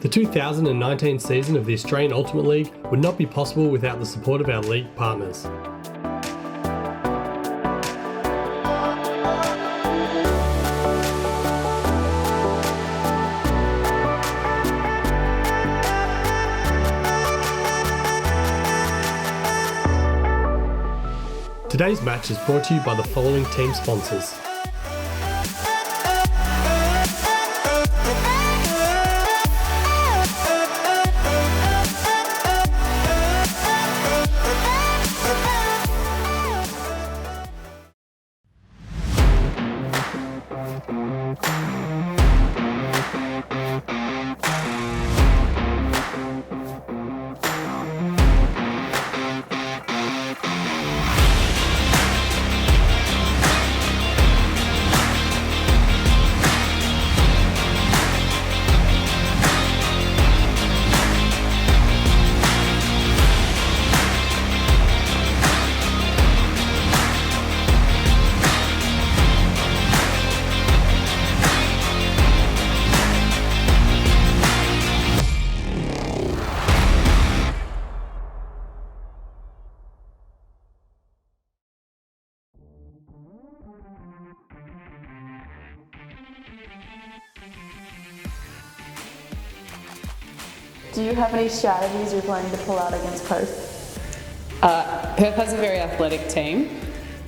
The 2019 season of the Australian Ultimate League would not be possible without the support of our league partners. Today's match is brought to you by the following team sponsors. Do you have any strategies you're planning to pull out against Perth? Perth has a very athletic team.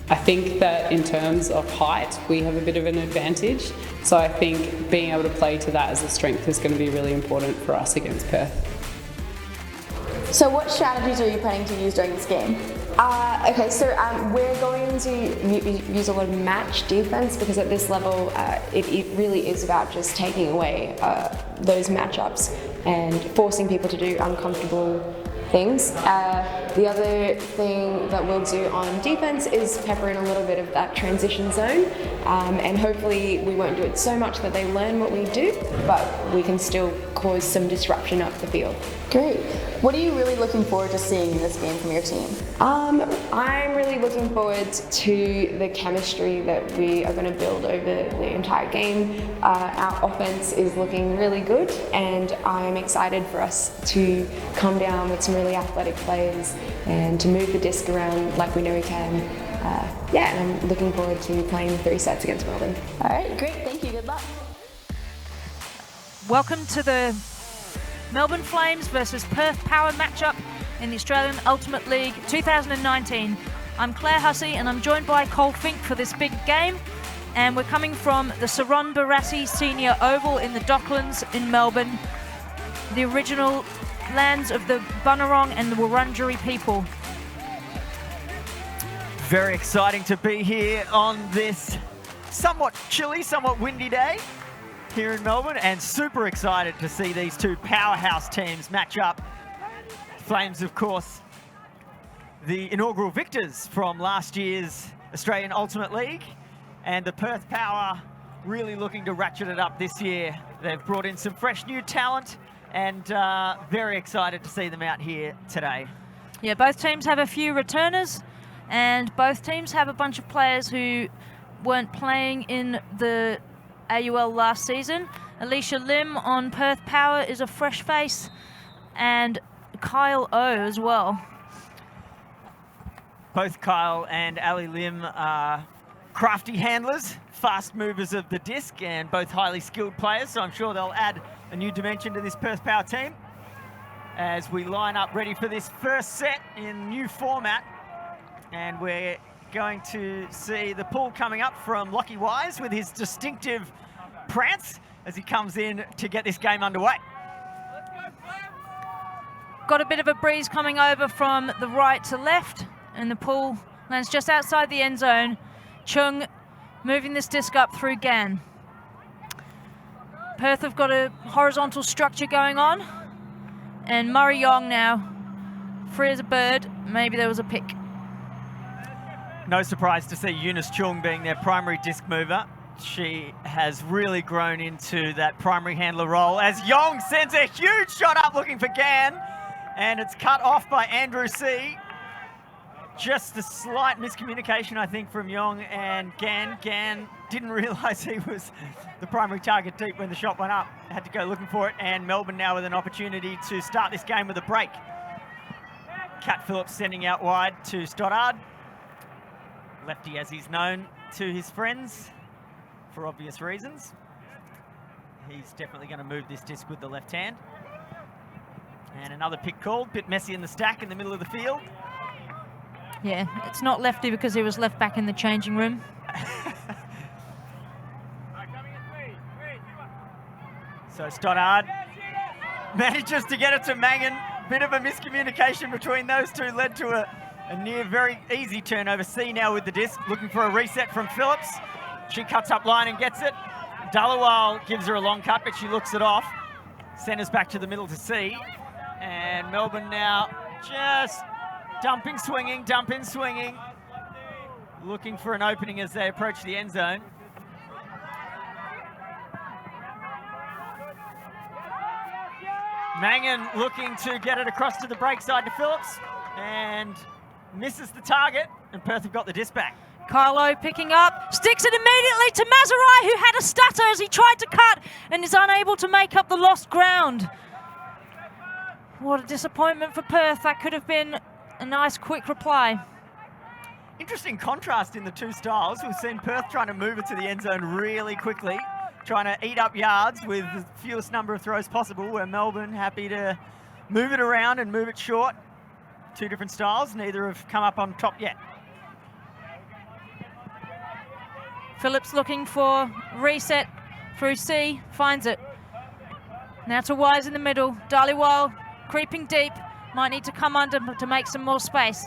I think that in terms of height, we have a bit of an advantage. So I think being able to play to that as a strength is going to be really important for us against Perth. So what strategies are you planning to use during this game? We're going to use a lot of match defense because at this level it really is about just taking away those matchups and forcing people to do uncomfortable things. The other thing that we'll do on defense is pepper in a little bit of that transition zone, and hopefully we won't do it so much that they learn what we do, but we can still cause some disruption up the field. Great. What are you really looking forward to seeing in this game from your team? I'm really looking forward to the chemistry that we are going to build over the entire game. Our offense is looking really good, and I'm excited for us to come down with some really athletic players and to move the disc around like we know we can. And I'm looking forward to playing 3 sets against Melbourne. All right, great. Thank you. Good luck. Welcome to the Melbourne Flames versus Perth Power matchup in the Australian Ultimate League 2019. I'm Claire Hussey and I'm joined by Cole Fink for this big game. And we're coming from the Saron Barassi Senior Oval in the Docklands in Melbourne, the original lands of the Bunurong and the Wurundjeri people. Very exciting to be here on this somewhat chilly, somewhat windy day here in Melbourne, and super excited to see these two powerhouse teams match up. Flames, of course, the inaugural victors from last year's Australian Ultimate League, and the Perth Power really looking to ratchet it up this year. They've brought in some fresh new talent, and very excited to see them out here today. Yeah, both teams have a few returners, and both teams have a bunch of players who weren't playing in the AUL last season. Alicia Lim on Perth Power is a fresh face, and Kyle O as well. Both Kyle and Ali Lim are crafty handlers, fast movers of the disc, and both highly skilled players, so I'm sure they'll add a new dimension to this Perth Power team as we line up ready for this first set in new format. And we're going to see the pull coming up from Lockie Wise with his distinctive prance as he comes in to get this game underway. Got a bit of a breeze coming over from the right to left, and the pull lands just outside the end zone. Chung moving this disc up through Gan. Perth have got a horizontal structure going on, and Murray Yong now free as a bird. Maybe there was a pick. No surprise to see Eunice Chung being their primary disc mover. She has really grown into that primary handler role as Yong sends a huge shot up looking for Gan, and it's cut off by Andrew C. Just a slight miscommunication, I think, from Yong and Gan. Gan didn't realise he was the primary target deep when the shot went up. Had to go looking for it, and Melbourne now with an opportunity to start this game with a break. Cat Phillips sending out wide to Stoddard. Lefty, as he's known to his friends, for obvious reasons. He's definitely going to move this disc with the left hand. And another pick called, bit messy in the stack in the middle of the field. Yeah, it's not Lefty because he was left back in the changing room. So Stoddard manages to get it to Mangan. Bit of a miscommunication between those two led to a near very easy turnover. C now with the disc, looking for a reset from Phillips. She cuts up line and gets it. Dhaliwal gives her a long cut, but she looks it off. Centers back to the middle to C. And Melbourne now just dumping, swinging, looking for an opening as they approach the end zone. Mangan looking to get it across to the break side to Phillips and misses the target, and Perth have got the disc back. Carlo picking up, sticks it immediately to Mazarai, who had a stutter as he tried to cut and is unable to make up the lost ground. What a disappointment for Perth. That could have been a nice quick reply. Interesting contrast in the two styles. We've seen Perth trying to move it to the end zone really quickly, trying to eat up yards with the fewest number of throws possible, where Melbourne happy to move it around and move it short. Two different styles, neither have come up on top yet. Phillips looking for reset through C, finds it. Now to Wise in the middle. Dhaliwal creeping deep, might need to come under to make some more space.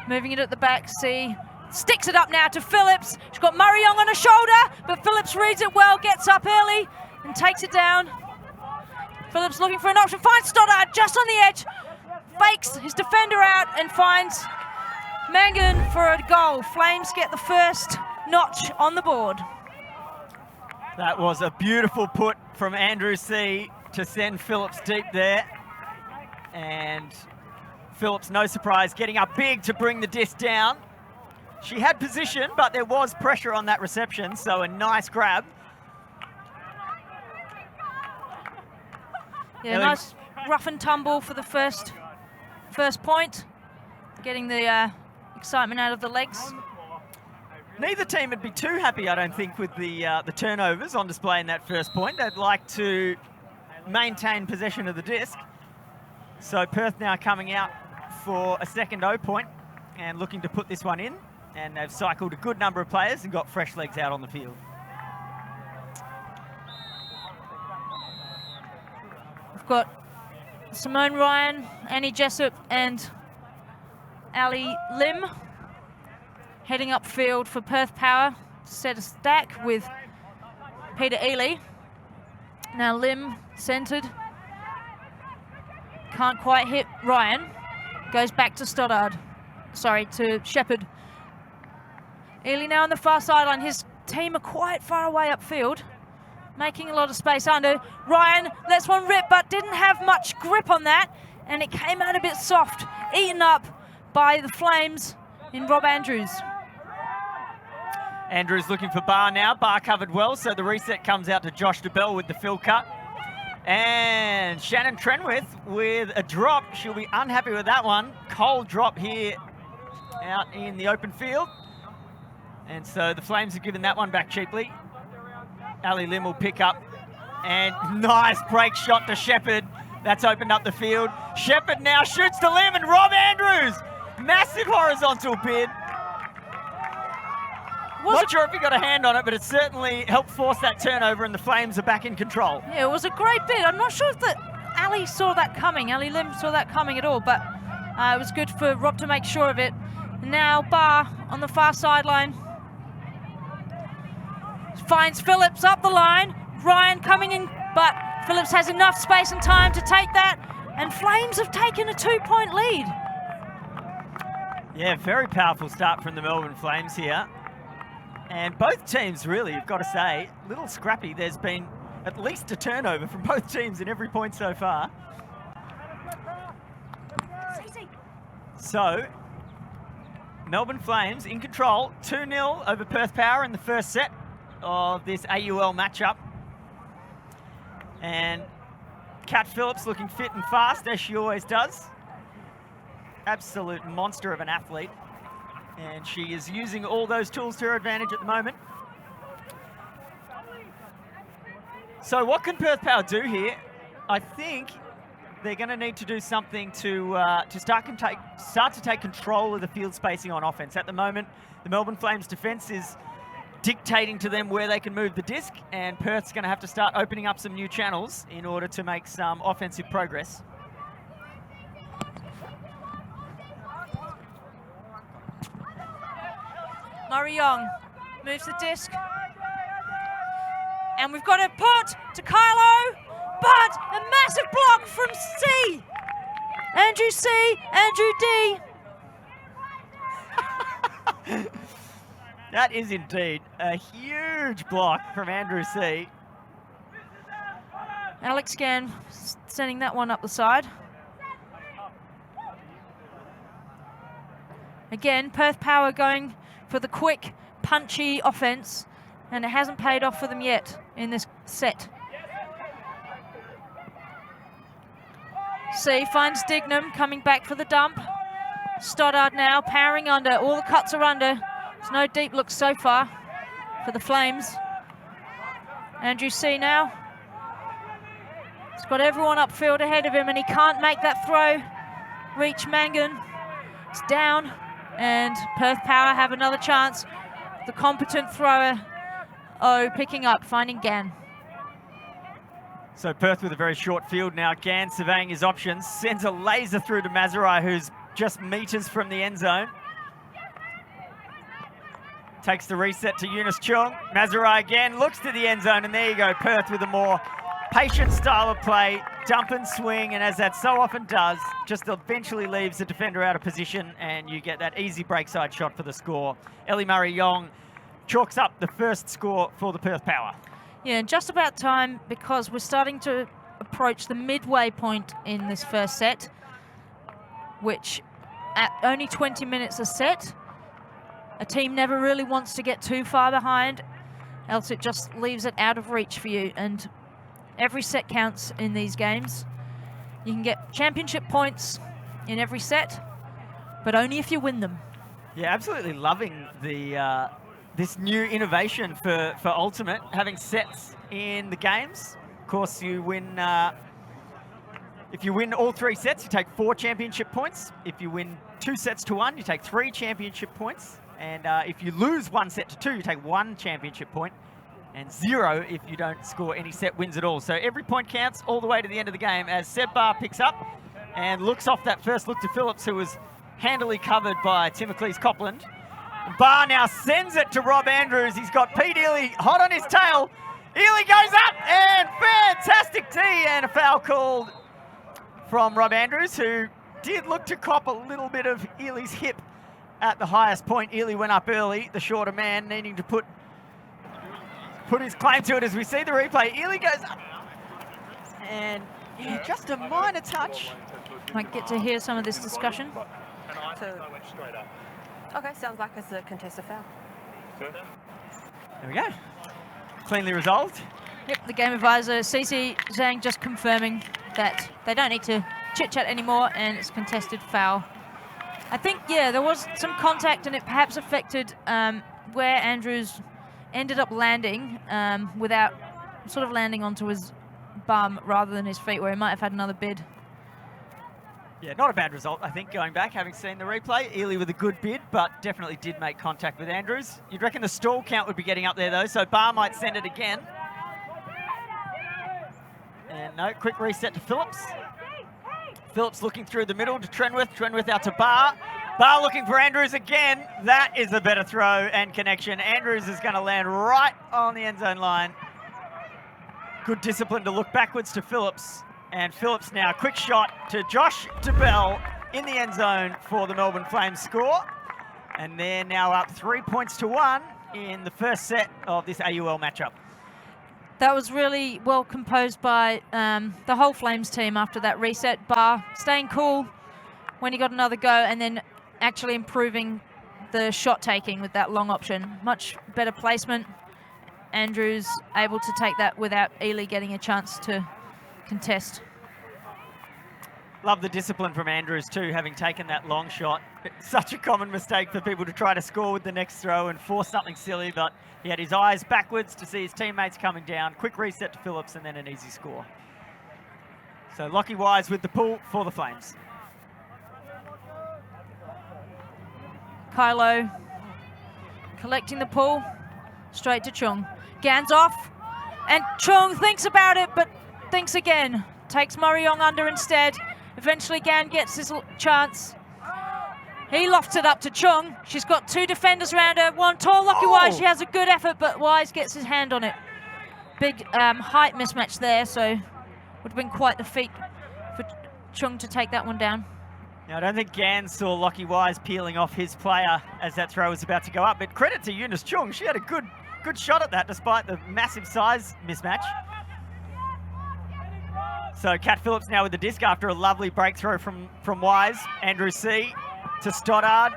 Moving it at the back, C sticks it up now to Phillips. She's got Murray Young on her shoulder, but Phillips reads it well, gets up early and takes it down. Phillips looking for an option, finds Stoddard just on the edge, fakes his defender out and finds Mangan for a goal. Flames get the first notch on the board. That was a beautiful put from Andrew C to send Phillips deep there. And Phillips, no surprise, getting up big to bring the disc down. She had position, but there was pressure on that reception, so a nice grab. Yeah, nice rough and tumble for the first point, getting the excitement out of the legs. Neither team would be too happy, I don't think, with the turnovers on display in that first point. They'd like to maintain possession of the disc. So Perth now coming out for a second O point and looking to put this one in. And they've cycled a good number of players and got fresh legs out on the field. We've got Simone Ryan, Annie Jessup and Ali Lim heading upfield for Perth Power to set a stack with Peter Ely. Now Lim centred. Can't quite hit Ryan. Goes back to Stoddard. Sorry, to Shepherd. Ely now on the far sideline. His team are quite far away upfield, making a lot of space under. Ryan lets one rip, but didn't have much grip on that, and it came out a bit soft. Eaten up by the Flames in Rob Andrews. Andrews looking for Barr now. Barr covered well, so the reset comes out to Josh DeBell with the fill cut. And Shannon Trenwith with a drop. She'll be unhappy with that one. Cold drop here out in the open field. And so the Flames have given that one back cheaply. Ali Lim will pick up. And nice break shot to Shepherd. That's opened up the field. Shepherd now shoots to Lim, and Rob Andrews. Massive horizontal bid. Not sure if he got a hand on it, but it certainly helped force that turnover, and the Flames are back in control. Yeah, it was a great bid. I'm not sure if Ali saw that coming. Ali Lim saw that coming at all, but it was good for Rob to make sure of it. And now Barr on the far sideline finds Phillips up the line. Ryan coming in, but Phillips has enough space and time to take that, and Flames have taken a 2-point lead. Yeah, very powerful start from the Melbourne Flames here. And both teams, really, you've got to say, a little scrappy. There's been at least a turnover from both teams in every point so far. So, Melbourne Flames in control, 2-0 over Perth Power in the first set of this AUL matchup. And Kat Phillips looking fit and fast, as she always does. Absolute monster of an athlete. And she is using all those tools to her advantage at the moment. So what can Perth Power do here? I think they're going to need to do something to start to take control of the field spacing on offense. At the moment, the Melbourne Flames defense is dictating to them where they can move the disc, and Perth's going to have to start opening up some new channels in order to make some offensive progress. Murray Young moves the disc. And we've got a put to Kylo, but a massive block from C. Andrew C, Andrew D. That is indeed a huge block from Andrew C. Alex Gann sending that one up the side. Again, Perth Power going for the quick, punchy offense, and it hasn't paid off for them yet in this set. C finds Dignam coming back for the dump. Stoddard now powering under. All the cuts are under. There's no deep looks so far for the Flames. Andrew C now. He's got everyone upfield ahead of him, and he can't make that throw. Reach Mangan. It's down, and Perth Power have another chance. The competent thrower, picking up, finding Gann. So Perth with a very short field now. Gann surveying his options, sends a laser through to Mazurai, who's just meters from the end zone. Takes the reset to Eunice Chung. Mazurai again looks to the end zone, and there you go. Perth with a more patient style of play, dump and swing, and as that so often does, just eventually leaves the defender out of position, and you get that easy breakside shot for the score. Ellie Murray-Yong chalks up the first score for the Perth Power. Yeah, just about time, because we're starting to approach the midway point in this first set, which at only 20 minutes a set, a team never really wants to get too far behind, else it just leaves it out of reach for you. And every set counts in these games. You can get championship points in every set, but only if you win them. Yeah, absolutely loving the this new innovation for Ultimate, having sets in the games. Of course, you win. If you win all 3 sets, you take 4 championship points. If you win 2 sets to 1, you take 3 championship points. And if you lose 1 set to 2, you take 1 championship point, and 0 if you don't score any set wins at all. So every point counts all the way to the end of the game, as Seb Barr picks up and looks off that first look to Phillips, who was handily covered by Timocles Copland. Barr now sends it to Rob Andrews. He's got Pete Ely hot on his tail. Ely goes up, and fantastic tee, and a foul called from Rob Andrews, who did look to cop a little bit of Ely's hip at the highest point. Ely went up early, the shorter man, needing to put his claim to it. As we see the replay, Ely goes up, and yeah, just a minor touch. Might get to hear some of this discussion. Okay, sounds like it's a contested foul. There we go. Cleanly resolved. Yep, the game advisor, Cece Zhang, just confirming that they don't need to chit-chat anymore, and it's contested foul. I think, yeah, there was some contact, and it perhaps affected where Andrews ended up landing without sort of landing onto his bum rather than his feet, where he might have had another bid. Yeah, not a bad result, I think, going back, having seen the replay. Ely with a good bid, but definitely did make contact with Andrews. You'd reckon the stall count would be getting up there, though, so Barr might send it again. And no, quick reset to Phillips. Phillips looking through the middle to Trenwith. Trenwith out to Barr. Barr looking for Andrews again. That is a better throw and connection. Andrews is going to land right on the end zone line. Good discipline to look backwards to Phillips. And Phillips now, quick shot to Josh DeBell in the end zone for the Melbourne Flames score. And they're now up 3 points to 1 in the first set of this AUL matchup. That was really well composed by the whole Flames team after that reset. Barr staying cool when he got another go, and then actually improving the shot taking with that long option. Much better placement. Andrews able to take that without Ely getting a chance to contest. Love the discipline from Andrews too, having taken that long shot. It's such a common mistake for people to try to score with the next throw and force something silly, but he had his eyes backwards to see his teammates coming down. Quick reset to Phillips and then an easy score. So Lockie Wise with the pull for the Flames. Kylo collecting the pull, straight to Chung. Gan's off, and Chung thinks about it, but thinks again. Takes Murray-Yong under instead. Eventually Gan gets his chance. He lofts it up to Chung. She's got 2 defenders around her. One tall Lockie Wise. She has a good effort, but Wise gets his hand on it. Big height mismatch there, so would have been quite the feat for Chung to take that one down. Now, I don't think Gan saw Lockie Wise peeling off his player as that throw was about to go up, but credit to Eunice Chung. She had a good shot at that despite the massive size mismatch. So Kat Phillips now with the disc after a lovely breakthrow from Wise. Andrew C to Stoddard.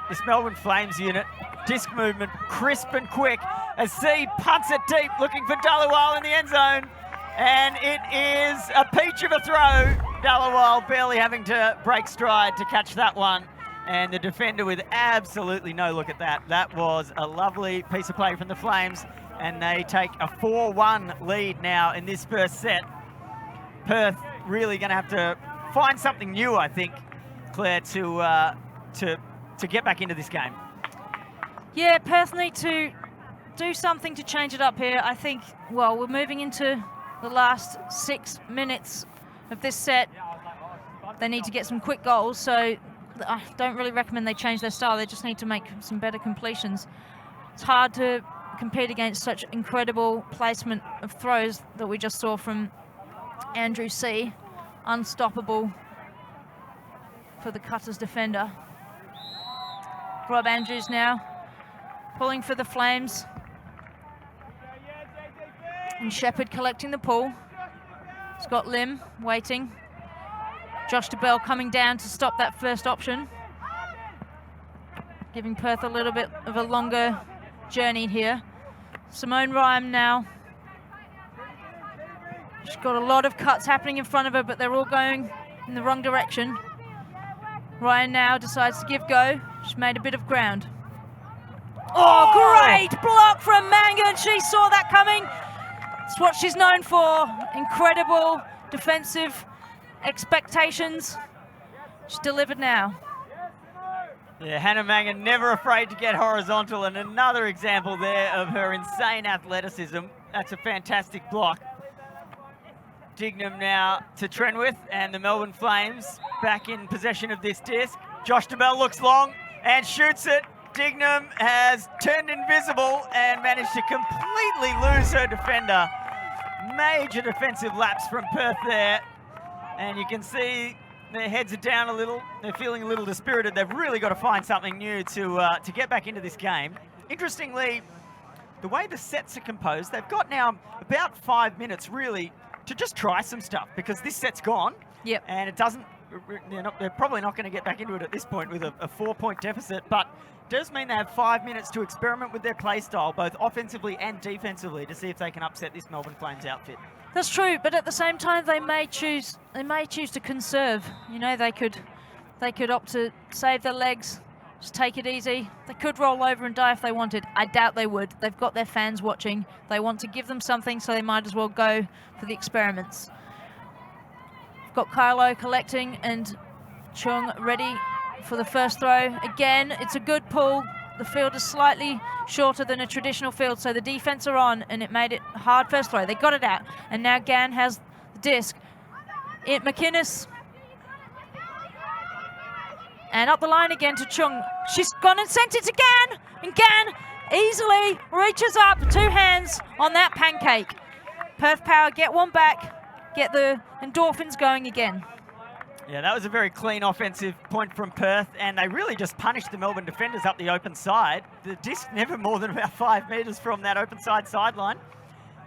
This Melbourne Flames unit, disc movement crisp and quick as C punts it deep looking for Dhaliwal in the end zone. And it is a peach of a throw. Dhaliwal barely having to break stride to catch that one. And the defender with absolutely no look at that. That was a lovely piece of play from the Flames. And they take a 4-1 lead now in this first set. Perth really going to have to find something new, I think, Claire, to get back into this game. Yeah, Perth need to do something to change it up here. I think, well, we're moving into the last 6 minutes of this set. They need to get some quick goals, so I don't really recommend they change their style. They just need to make some better completions. It's hard to compete against such incredible placement of throws that we just saw from Andrew C. Unstoppable for the Cutters defender. Rob Andrews now pulling for the Flames. And Shepherd collecting the pull. Scott Lim waiting. Josh DeBell coming down to stop that first option. Giving Perth a little bit of a longer journey here. Simone Ryan now. She's got a lot of cuts happening in front of her, but they're all going in the wrong direction. Ryan now decides to give go. She's made a bit of ground. Oh, great block from Mangan. She saw that coming. It's what she's known for. Incredible defensive expectations. She's delivered now. Yeah, Hannah Mangan never afraid to get horizontal, and another example there of her insane athleticism. That's a fantastic block. Dignam now to Trenwith, and the Melbourne Flames back in possession of this disc. Josh DeBell looks long and shoots it. Dignam has turned invisible and managed to completely lose her defender. Major defensive lapse from Perth there. And you can see their heads are down a little. They're feeling a little dispirited. They've really got to find something new to get back into this game. Interestingly, the way the sets are composed, they've got now about 5 minutes really to just try some stuff, because this set's gone. Yep. And it doesn't, they're probably not going to get back into it at this point with a 4-point deficit, but it does mean they have 5 minutes to experiment with their play style, both offensively and defensively, to see if they can upset this Melbourne Flames outfit. That's true, but at the same time, they may choose to conserve. You know, they could opt to save their legs, just take it easy. They could roll over and die if they wanted. I doubt they would. They've got their fans watching. They want to give them something, so they might as well go for the experiments. We've got Kylo collecting and Chung ready for the first throw. Again, it's a good pull. The field is slightly shorter than a traditional field, so the defense are on, and it made it hard first throw. They got it out, and now Gan has the disc. McInnes. And up the line again to Chung. She's gone and sent it to Gan, and Gan easily reaches up, 2 hands on that pancake. Perth Power get one back, get the endorphins going again. Yeah, that was a very clean offensive point from Perth, and they really just punished the Melbourne defenders up the open side. The disc never more than about 5 metres from that open side sideline,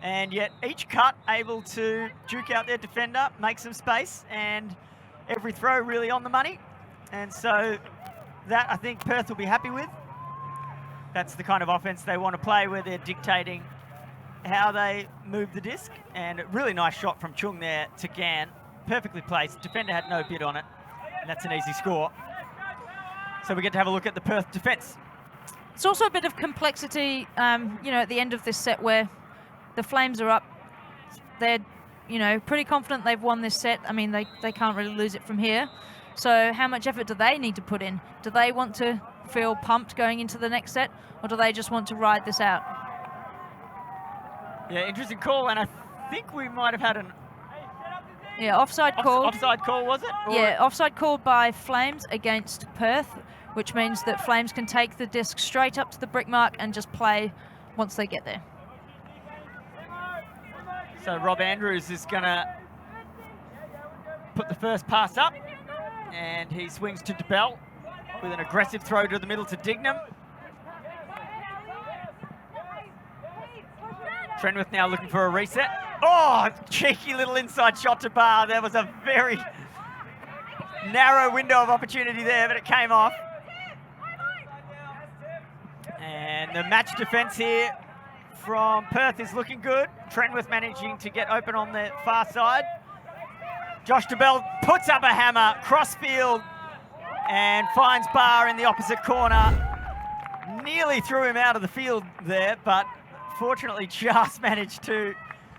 and yet each cut able to juke out their defender, make some space, and every throw really on the money. And so that, I think, Perth will be happy with. That's the kind of offense they want to play, where they're dictating how they move the disc. And a really nice shot from Chung there to Gan. Perfectly placed. Defender had no bid on it. And that's an easy score. So we get to have a look at the Perth defence. It's also a bit of complexity, at the end of this set where the Flames are up. They're, pretty confident they've won this set. I mean, they can't really lose it from here. So how much effort do they need to put in? Do they want to feel pumped going into the next set, or do they just want to ride this out? Yeah, interesting call, and I think we might have had an offside call. Offside call, was it? Yeah, offside called by Flames against Perth, which means that Flames can take the disc straight up to the brick mark and just play once they get there. So Rob Andrews is going to put the first pass up, and he swings to DeBell with an aggressive throw to the middle to Dignam. Trenwith now looking for a reset. Oh, cheeky little inside shot to bar. There was a very narrow window of opportunity there, but it came off. And the match defence here from Perth is looking good. Trenwith managing to get open on the far side. Josh DeBell puts up a hammer, crossfield, and finds Barr in the opposite corner. Nearly threw him out of the field there, but fortunately just managed to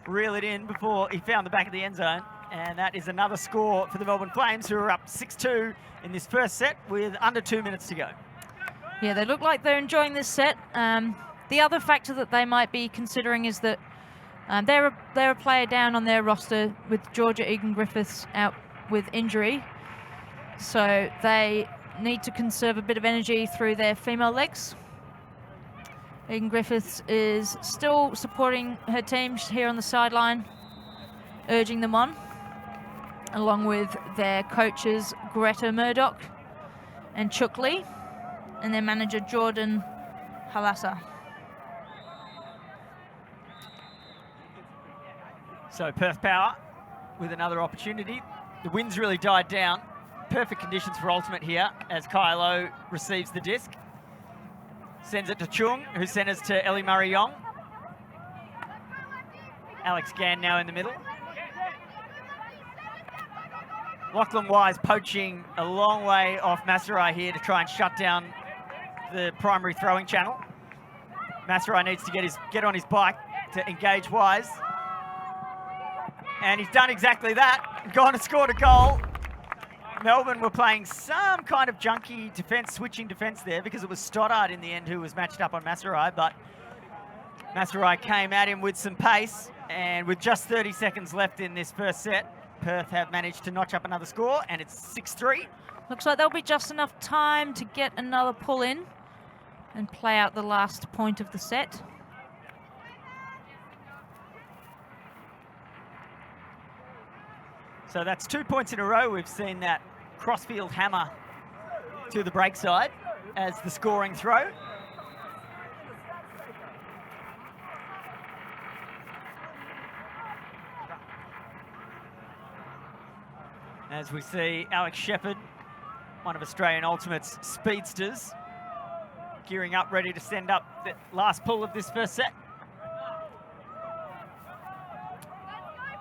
reel it in before he found the back of the end zone. And that is another score for the Melbourne Flames, who are up 6-2 in this first set with under 2 minutes to go. Yeah, they look like they're enjoying this set. The other factor that they might be considering is that they're a player down on their roster with Georgia Egan-Griffiths out with injury. So they need to conserve a bit of energy through their female legs. Egan-Griffiths is still supporting her team here on the sideline, urging them on, along with their coaches Greta Murdoch and Chuck Lee, and their manager Jordan Halassa. So Perth Power with another opportunity. The wind's really died down. Perfect conditions for ultimate here as Kylo receives the disc. Sends it to Chung, who centers to Ellie Murray-Yong. Alex Gann now in the middle. Lachlan Wise poaching a long way off Massarai here to try and shut down the primary throwing channel. Massarai needs to get on his bike to engage Wise. And he's done exactly that. Gone and scored a goal. Melbourne were playing some kind of junky defence, switching defence there, because it was Stoddard in the end who was matched up on Massarai, but Massarai came at him with some pace, and with just 30 seconds left in this first set, Perth have managed to notch up another score, and it's 6-3. Looks like there'll be just enough time to get another pull in and play out the last point of the set. So that's 2 points in a row. We've seen that crossfield hammer to the break side as the scoring throw. As we see Alex Shepherd, one of Australian Ultimate's speedsters, gearing up, ready to send up the last pull of this first set.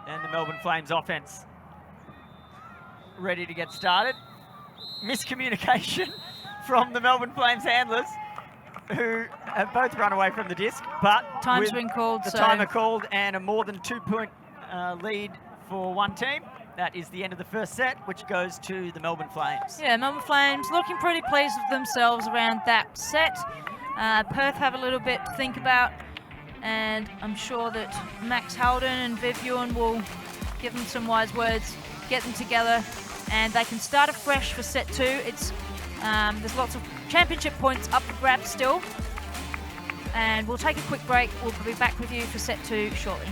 And the Melbourne Flames offense ready to get started. Miscommunication from the Melbourne Flames handlers, who have both run away from the disc, but time's been called. The timer called and a more than 2 point lead for one team. That is the end of the first set, which goes to the Melbourne Flames. Yeah, Melbourne Flames looking pretty pleased with themselves around that set. Perth have a little bit to think about, and I'm sure that Max Halden and Viv Ewan will give them some wise words, get them together, and they can start afresh for set two. There's lots of championship points up for grabs still, and we'll take a quick break. We'll be back with you for set two shortly.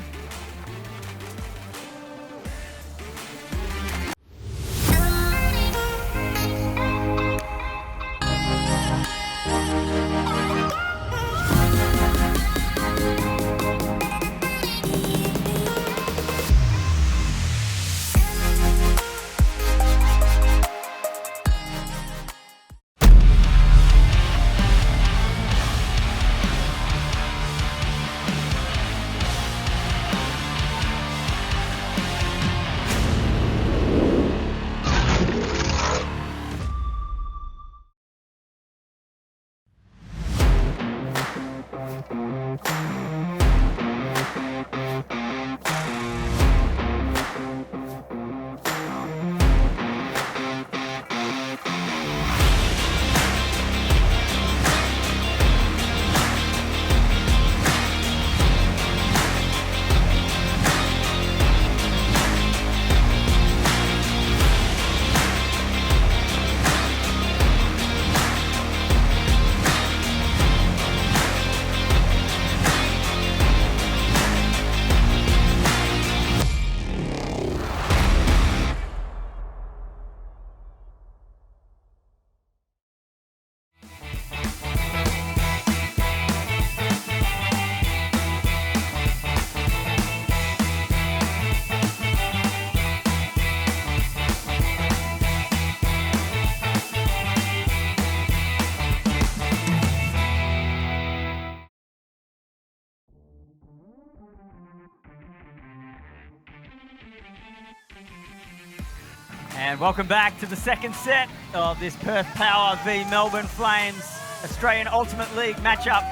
And welcome back to the second set of this Perth Power v Melbourne Flames Australian Ultimate League matchup.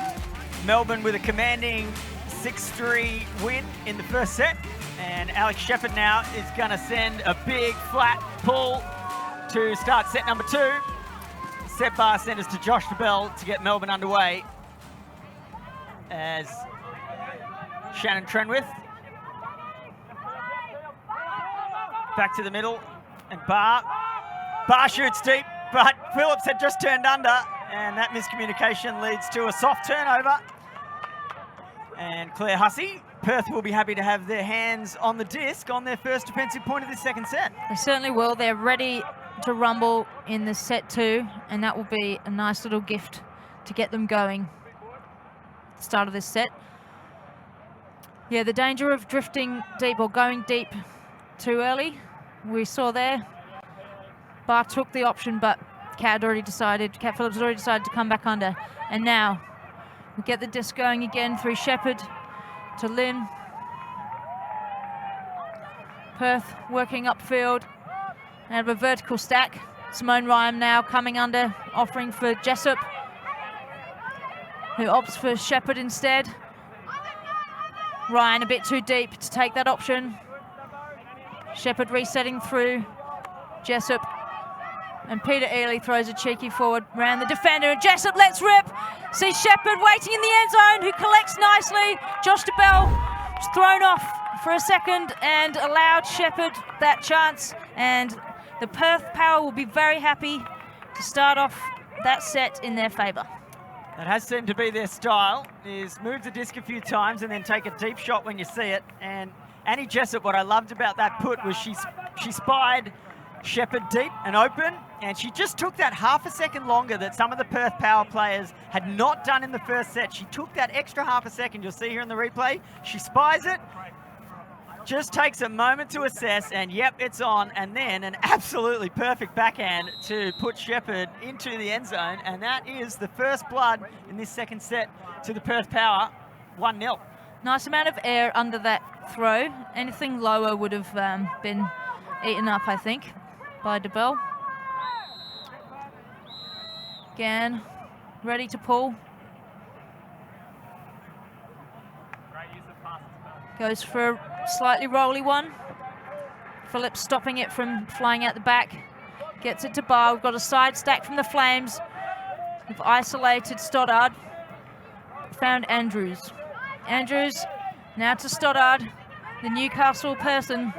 Melbourne with a commanding 6-3 win in the first set. And Alex Shepherd now is going to send a big flat pull to start set number 2. Set bar centers to Josh DeBell to get Melbourne underway as Shannon Trenwith back to the middle, and Barr shoots deep, but Phillips had just turned under, and that miscommunication leads to a soft turnover. And Claire Hussey, Perth will be happy to have their hands on the disc on their first defensive point of this second set. They certainly will. They're ready to rumble in the set 2, and that will be a nice little gift to get them going at the start of this set. Yeah, the danger of drifting deep or going deep too early, we saw there. Barr took the option, but Cat Phillips had already decided to come back under. And now we get the disc going again through Shepherd to Lim. Perth working upfield. They have a vertical stack. Simone Ryan now coming under, offering for Jessup, who opts for Shepherd instead. Ryan a bit too deep to take that option. Shepherd resetting through Jessup. And Peter Ely throws a cheeky forward round the defender. And Jessup lets rip. See Shepherd waiting in the end zone, who collects nicely. Josh DeBell was thrown off for a second and allowed Shepherd that chance. And the Perth Power will be very happy to start off that set in their favour. That has seemed to be their style, is move the disc a few times and then take a deep shot when you see it. And Annie Jessup, what I loved about that put was she spied Shepherd deep and open, and she just took that half a second longer that some of the Perth Power players had not done in the first set. She took that extra half a second. You'll see here in the replay. She spies it, just takes a moment to assess, and yep, it's on. And then an absolutely perfect backhand to put Shepherd into the end zone, and that is the first blood in this second set to the Perth Power, 1-0. Nice amount of air under that throw. Anything lower would have been eaten up, I think, by DeBell. Again, ready to pull. Goes for a slightly rolly one. Phillips stopping it from flying out the back. Gets it to Barr. We've got a side stack from the Flames. We've isolated Stoddard. Found Andrews. Andrews now to Stoddard, the Newcastle person.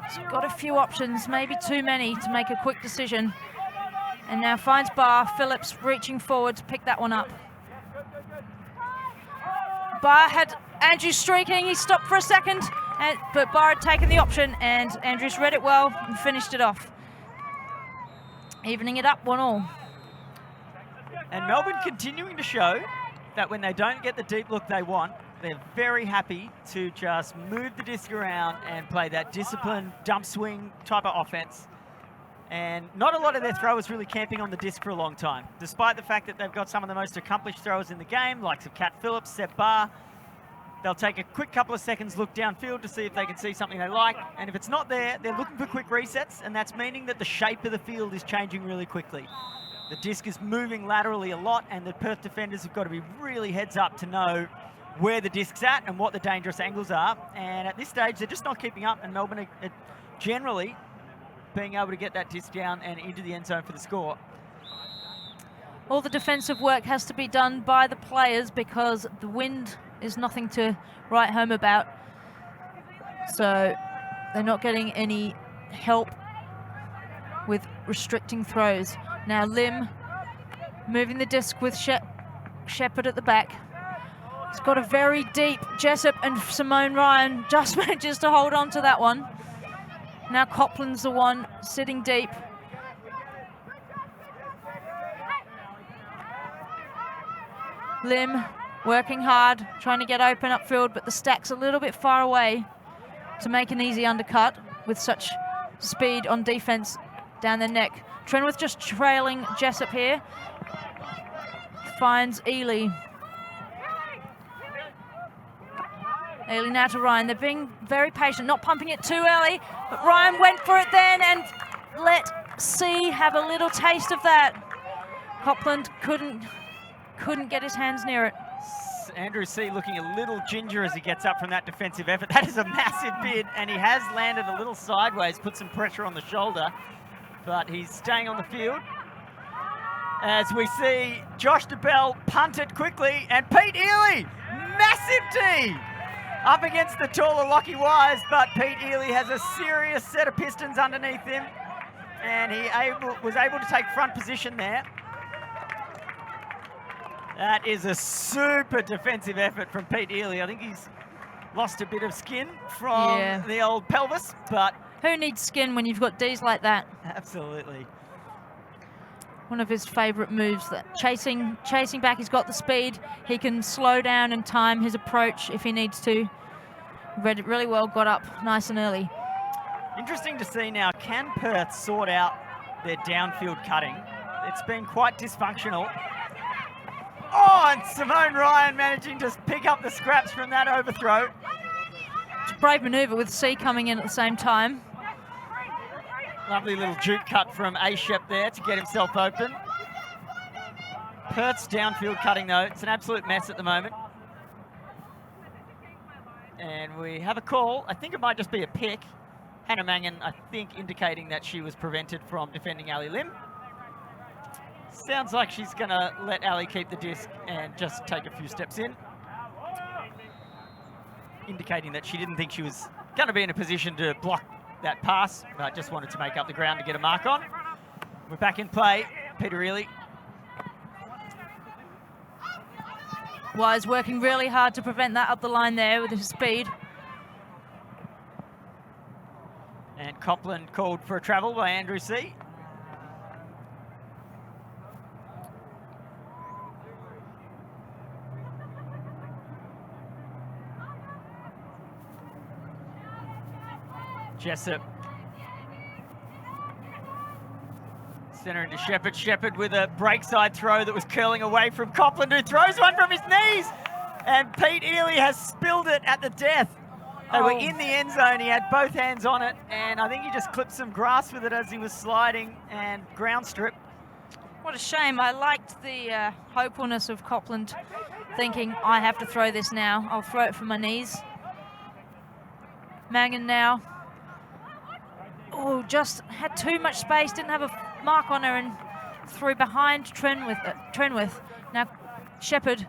He's got a few options, maybe too many to make a quick decision. And now finds Barr. Phillips reaching forward to pick that one up. Barr had Andrews streaking. He stopped for a second, but Barr had taken the option, and Andrews read it well and finished it off. Evening it up 1-1. And Melbourne continuing to show that when they don't get the deep look they want, they're very happy to just move the disc around and play that disciplined dump swing type of offense. And not a lot of their throwers really camping on the disc for a long time, despite the fact that they've got some of the most accomplished throwers in the game, likes of Cat Phillips, Seb Barr. They'll take a quick couple of seconds look downfield to see if they can see something they like. And if it's not there, they're looking for quick resets, and that's meaning that the shape of the field is changing really quickly. The disc is moving laterally a lot, and the Perth defenders have got to be really heads up to know where the disc's at and what the dangerous angles are. And at this stage, they're just not keeping up, and Melbourne are generally being able to get that disc down and into the end zone for the score. All the defensive work has to be done by the players because the wind is nothing to write home about. So they're not getting any help with restricting throws. Now Lim moving the disc with Shepherd at the back. It's got a very deep Jessup, and Simone Ryan just manages to hold on to that one. Now Copland's the one sitting deep. Lim working hard, trying to get open upfield, but the stack's a little bit far away to make an easy undercut with such speed on defense down the neck. Trenwith just trailing Jessup here. Finds Ely. Early now to Ryan. They're being very patient, not pumping it too early. But Ryan went for it then and let C have a little taste of that. Copland couldn't get his hands near it. Andrew C looking a little ginger as he gets up from that defensive effort. That is a massive bid, and he has landed a little sideways, put some pressure on the shoulder, but he's staying on the field. As we see Josh DeBell punt it quickly, and Pete Ely, massive tee, up against the taller Lockie Wise, but Pete Ely has a serious set of pistons underneath him, and he was able to take front position there. That is a super defensive effort from Pete Ely. I think he's lost a bit of skin from the old pelvis, but... Who needs skin when you've got Ds like that? Absolutely. One of his favourite moves, that chasing back. He's got the speed. He can slow down and time his approach if he needs to. Read it really well, got up nice and early. Interesting to see now, can Perth sort out their downfield cutting? It's been quite dysfunctional. Oh, and Simone Ryan managing to pick up the scraps from that overthrow. It's a brave manoeuvre with C coming in at the same time. Lovely little juke cut from A-Shep there to get himself open. Perth's downfield cutting though, it's an absolute mess at the moment. And we have a call. I think it might just be a pick. Hannah Mangan, I think, indicating that she was prevented from defending Ali Lim. Sounds like she's going to let Ali keep the disc and just take a few steps in. Indicating that she didn't think she was going to be in a position to block that pass, but just wanted to make up the ground to get a mark on. We're back in play. Peter Ely. Wise working really hard to prevent that up the line there with his speed. And Copland called for a travel by Andrew C. Jessup. Centre into Shepherd. Shepherd with a breakside throw that was curling away from Copland, who throws one from his knees. And Pete Ely has spilled it at the death. They were in the end zone. He had both hands on it, and I think he just clipped some grass with it as he was sliding and ground strip. What a shame. I liked the hopefulness of Copland thinking, I have to throw this now. I'll throw it from my knees. Mangan now. Oh, just had too much space, didn't have a mark on her and threw behind Trenwith. Now Shepherd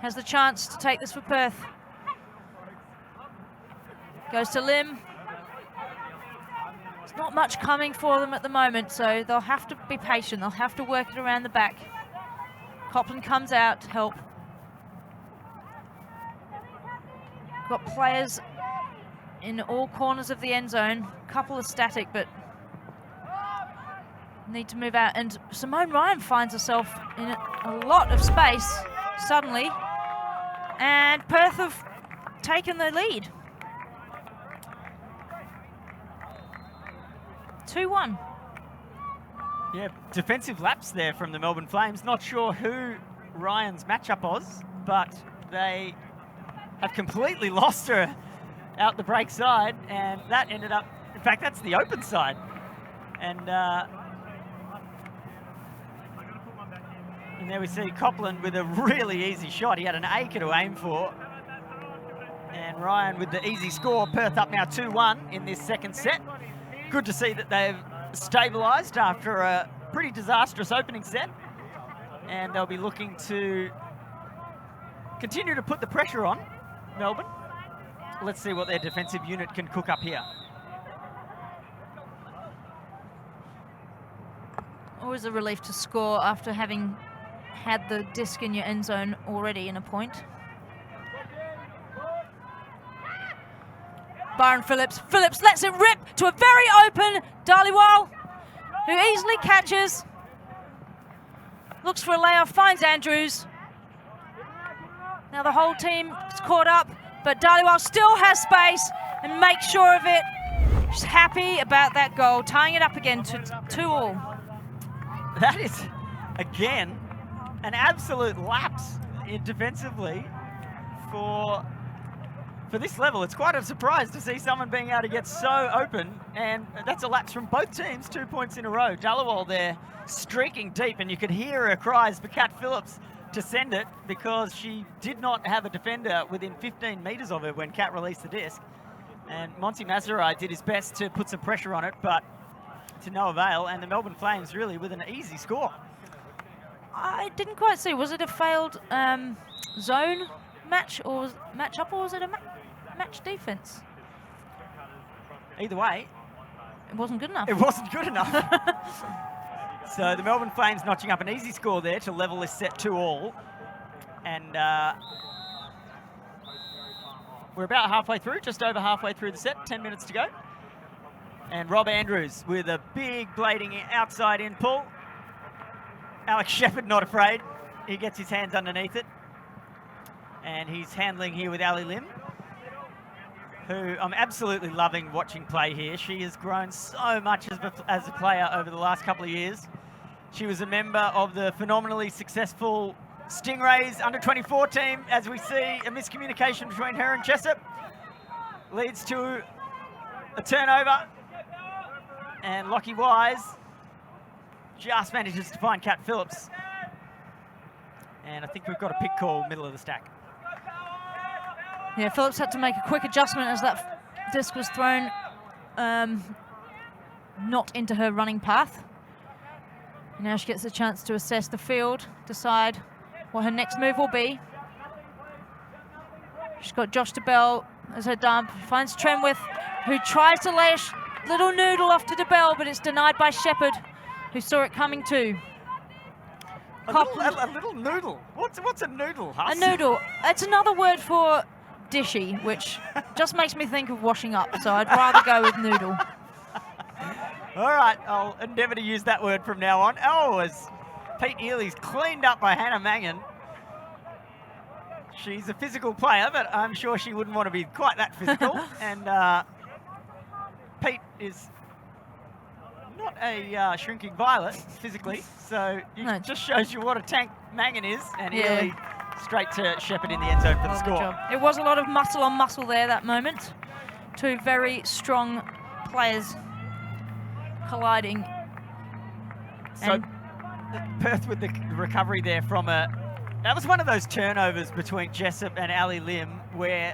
has the chance to take this for Perth. Goes to Lim. There's not much coming for them at the moment, so they'll have to be patient. They'll have to work it around the back. Copland comes out to help. Got players in all corners of the end zone. Couple are static, but need to move out. And Simone Ryan finds herself in a lot of space suddenly. And Perth have taken the lead. 2-1. Yeah, defensive lapse there from the Melbourne Flames. Not sure who Ryan's matchup was, but they have completely lost her out the break side, and that ended up, in fact, that's the open side. And there we see Copland with a really easy shot. He had an acre to aim for. And Ryan with the easy score. Perth up now 2-1 in this second set. Good to see that they've stabilised after a pretty disastrous opening set. And they'll be looking to continue to put the pressure on Melbourne. Let's see what their defensive unit can cook up here. Always a relief to score after having had the disc in your end zone already in a point. Byron Phillips. Phillips lets it rip to a very open Dhaliwal, who easily catches. Looks for a layoff, finds Andrews. Now the whole team is caught up, but Dhaliwal still has space and makes sure of it. She's happy about that goal, tying it up again to 2-2. That is, again, an absolute lapse defensively for for this level, it's quite a surprise to see someone being able to get so open, and that's a lapse from both teams, 2 points in a row. Dallowall there streaking deep, and you could hear her cries for Kat Phillips to send it because she did not have a defender within 15 metres of her when Kat released the disc. And Monty Mazerai did his best to put some pressure on it, but to no avail, and the Melbourne Flames really with an easy score. I didn't quite see, was it a failed zone match or match-up, or was it a match defence? Either way, it wasn't good enough. It wasn't good enough. So the Melbourne Flames notching up an easy score there to level this set 2-all. And we're about halfway through, just over halfway through the set, 10 minutes to go. And Rob Andrews with a big blading outside in pull. Alex Shepherd not afraid. He gets his hands underneath it. And he's handling here with Ali Lim, who I'm absolutely loving watching play here. She has grown so much as a player over the last couple of years. She was a member of the phenomenally successful Stingrays under-24 team. As we see, a miscommunication between her and Jessup leads to a turnover. And Lockie Wise just manages to find Kat Phillips. And I think we've got a pick call middle of the stack. Yeah, Phillips had to make a quick adjustment as that disc was thrown not into her running path. Now she gets a chance to assess the field, decide what her next move will be. She's got Josh DeBell as her dump, finds Trenwith, who tries to lay a little noodle off to DeBell, but it's denied by Shepherd, who saw it coming too. A little noodle? What's a noodle, Huss? A noodle. It's another word for dishy, which just makes me think of washing up, so I'd rather go with noodle. All right, I'll endeavour to use that word from now on. Oh, as Pete Ely's cleaned up by Hannah Mangan. She's a physical player, but I'm sure she wouldn't want to be quite that physical. And Pete is not a shrinking violet physically, so it just shows you what a tank Mangan is. And Ely straight to Shepherd in the end zone for the score. It was a lot of muscle on muscle there that moment. Two very strong players colliding. So Perth with the recovery there from that was one of those turnovers between Jessup and Ali Lim where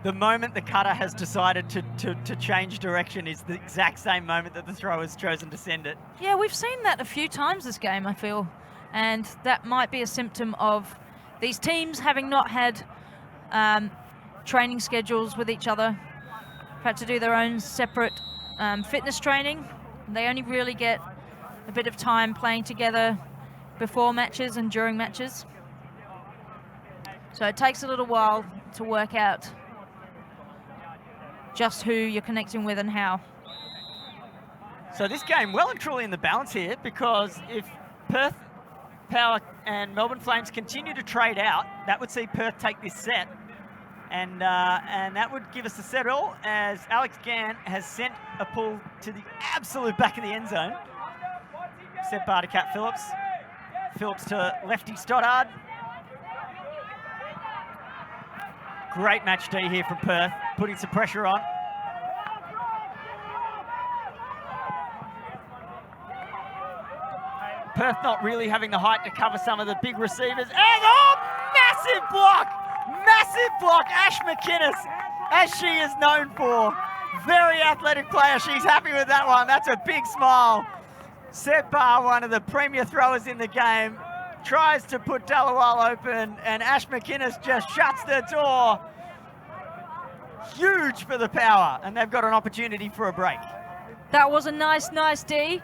the moment the cutter has decided to change direction is the exact same moment that the thrower's chosen to send it. Yeah, we've seen that a few times this game, I feel. And that might be a symptom of these teams having not had training schedules with each other, had to do their own separate fitness training. They only really get a bit of time playing together before matches and during matches. So it takes a little while to work out just who you're connecting with and how. So this game well and truly in the balance here, because if Perth Power and Melbourne Flames continue to trade out, that would see Perth take this set. And that would give us a set all, as Alex Gann has sent a pull to the absolute back of the end zone. Set bar to Kat Phillips. Phillips to lefty Stoddard. Great match D here from Perth, putting some pressure on. Perth not really having the height to cover some of the big receivers. And massive block! Massive block, Ash McInnes, as she is known for. Very athletic player, she's happy with that one. That's a big smile. Seb Barr, one of the premier throwers in the game, tries to put Dallowall open, and Ash McInnes just shuts the door. Huge for the Power, and they've got an opportunity for a break. That was a nice D.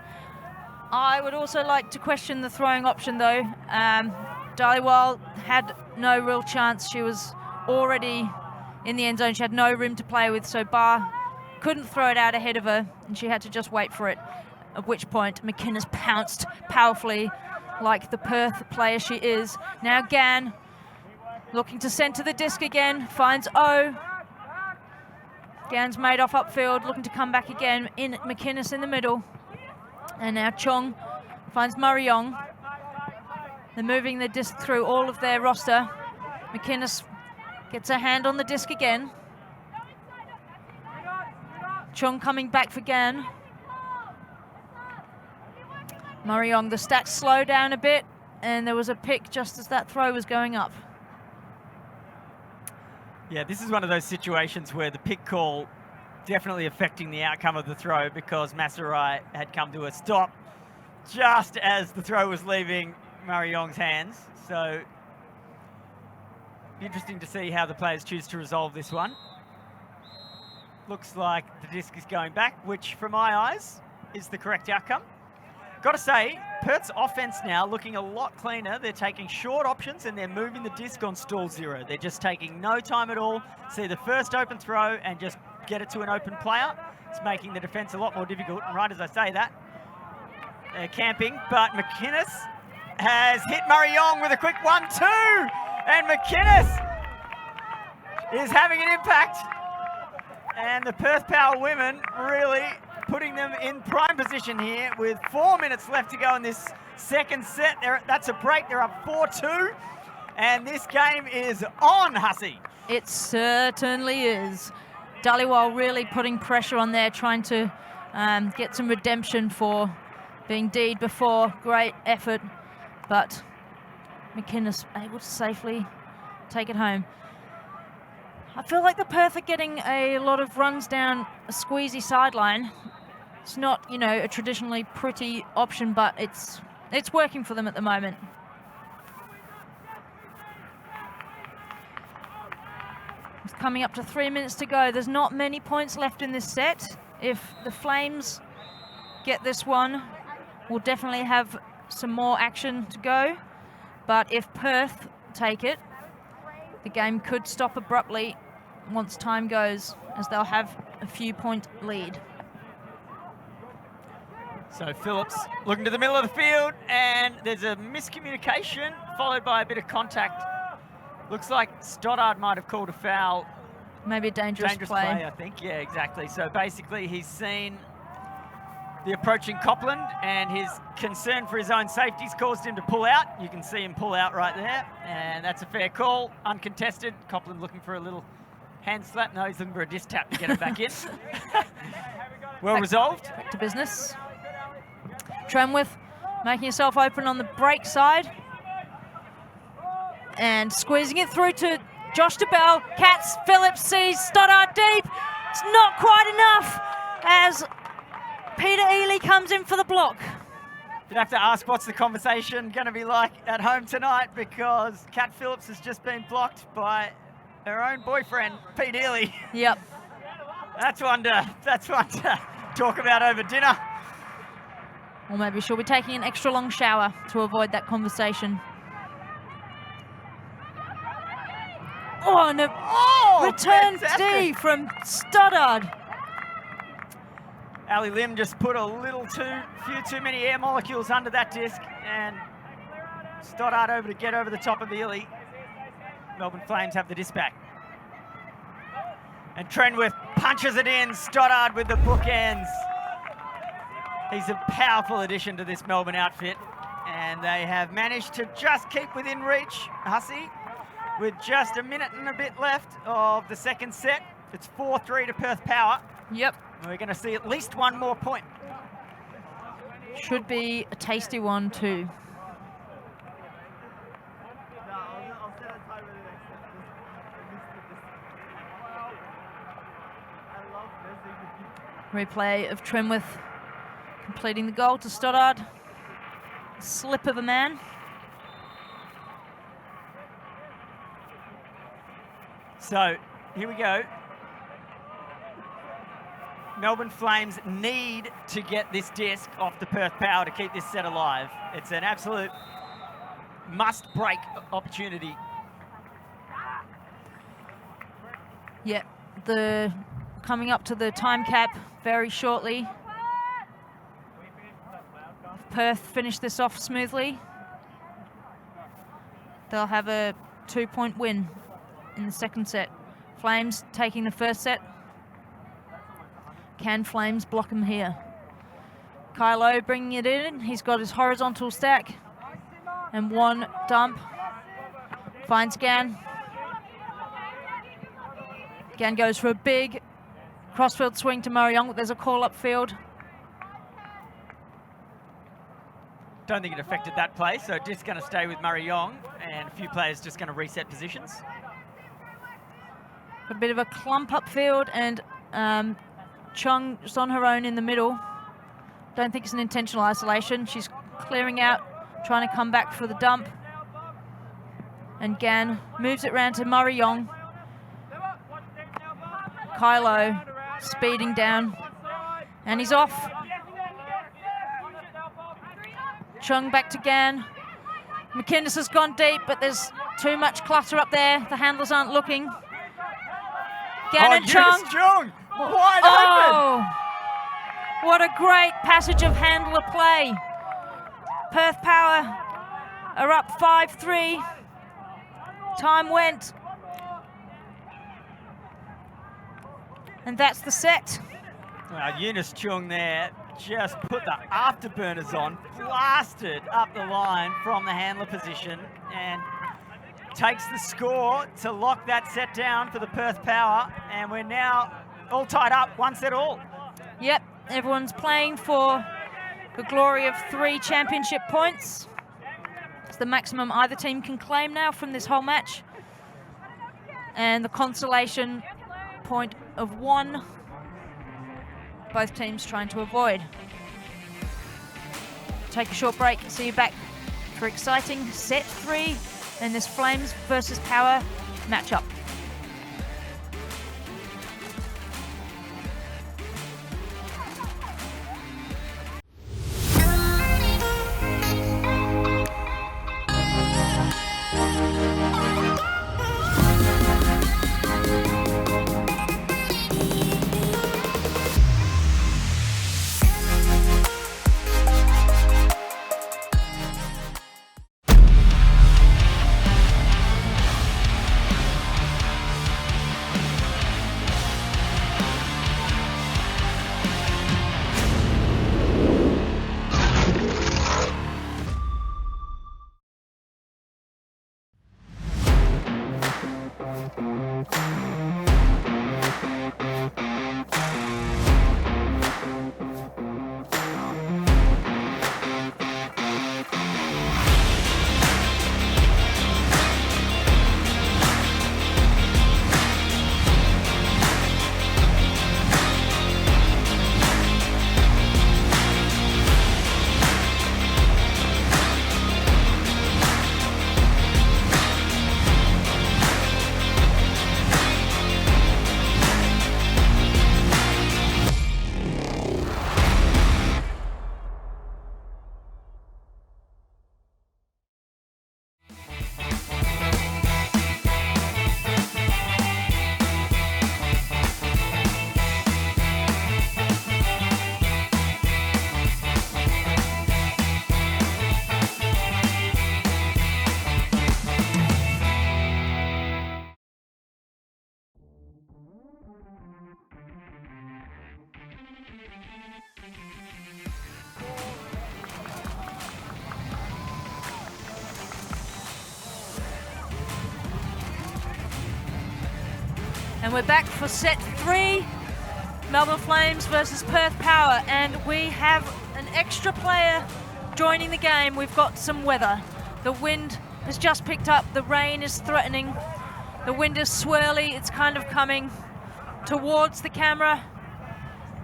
I would also like to question the throwing option though. Dallowall had no real chance. She was already in the end zone. She had no room to play with, so Barr couldn't throw it out ahead of her, and she had to just wait for it, at which point McInnes pounced powerfully like the Perth player she is. Now Gann looking to centre the disc again, finds O. Gann's made off upfield, looking to come back again, in McInnes in the middle. And now Chong finds Gets a hand on the disc again. Chung coming back for Gan. Mariong, the stats slow down a bit, and there was a pick just as that throw was going up. Yeah, this is one of those situations where the pick call definitely affecting the outcome of the throw, because Masarai had come to a stop just as the throw was leaving Mariong's hands. So interesting to see how the players choose to resolve this one. Looks like the disc is going back, which from my eyes is the correct outcome. Got to say, Perth's offense now looking a lot cleaner. They're taking short options and they're moving the disc on stall 0. They're just taking no time at all. See the first open throw and just get it to an open player. It's making the defense a lot more difficult. And right as I say that, they're camping, but McInnes has hit Mariong with a quick 1-2. And McInnes is having an impact. And the Perth Power women really putting them in prime position here with 4 minutes left to go in this second set. That's a break. They're up 4-2. And this game is on, Hussey. It certainly is. Dhaliwal really putting pressure on there, trying to get some redemption for being D'd before. Great effort. But McInnes able to safely take it home. I feel like the Perth are getting a lot of runs down a squeezy sideline. It's not, you know, a traditionally pretty option, but it's working for them at the moment. It's coming up to 3 minutes to go. There's not many points left in this set. If the Flames get this one, we'll definitely have some more action to go. But if Perth take it, the game could stop abruptly once time goes, as they'll have a few point lead. So Phillips looking to the middle of the field, and there's a miscommunication followed by a bit of contact. Looks like Stoddard might have called a foul. Maybe a dangerous play. I think. Yeah, exactly. So basically he's seen the approaching Copland, and his concern for his own safety's caused him to pull out. You can see him pull out right there, and that's a fair call, uncontested. Copland looking for a little hand slap. No, he's looking for a disc tap to get him back in. Well resolved. Back to business. Trenwith making himself open on the break side. And squeezing it through to Josh DeBell. Katz, Phillips sees Stoddard deep. It's not quite enough as Peter Ely comes in for the block. You'd have to ask what's the conversation going to be like at home tonight, because Kat Phillips has just been blocked by her own boyfriend, Pete Ely. Yep. That's one to talk about over dinner. Or maybe she'll be taking an extra long shower to avoid that conversation. Oh, and a return D from Stoddard. Ali Lim just put a little few too many air molecules under that disc, and Stoddard over to get over the top of Ely. Melbourne Flames have the disc back. And Trenwith punches it in. Stoddard with the bookends. He's a powerful addition to this Melbourne outfit, and they have managed to just keep within reach, Hussey, with just a minute and a bit left of the second set. It's 4-3 to Perth Power. Yep. We're going to see at least one more point. Should be a tasty one too. Replay of Trenwith completing the goal to Stoddard. Slip of a man. So here we go. Melbourne Flames need to get this disc off the Perth Power to keep this set alive. It's an absolute must-break opportunity. Yep, coming up to the time cap very shortly. If Perth finish this off smoothly, they'll have a 2-point win in the second set. Flames taking the first set. Can Flames block him here? Kylo bringing it in. He's got his horizontal stack. And one dump. Finds Gan. Gan goes for a big crossfield swing to Murray Young, but there's a call upfield. Don't think it affected that play, so just going to stay with Murray Young, and a few players just going to reset positions. A bit of a clump upfield, and Chung is on her own in the middle. Don't think it's an intentional isolation. She's clearing out, trying to come back for the dump. And Gan moves it round to Murray Young. Kylo speeding down, and he's off. Chung back to Gan. McInnes has gone deep, but there's too much clutter up there. The handlers aren't looking. Gan and Chung. Chung wide open. What a great passage of handler play. Perth Power are up 5-3. Time went. And that's the set. Eunice Chung there just put the afterburners on, blasted up the line from the handler position, and takes the score to lock that set down for the Perth Power. And we're now all tied up, 1 set all. Yep, everyone's playing for the glory of 3 championship points. It's the maximum either team can claim now from this whole match. And the consolation point of 1, both teams trying to avoid. Take a short break, see you back for exciting set 3 in this Flames versus Power matchup. And we're back for set 3, Melbourne Flames versus Perth Power, and we have an extra player joining the game. We've got some weather. The wind has just picked up, the rain is threatening, the wind is swirly, it's kind of coming towards the camera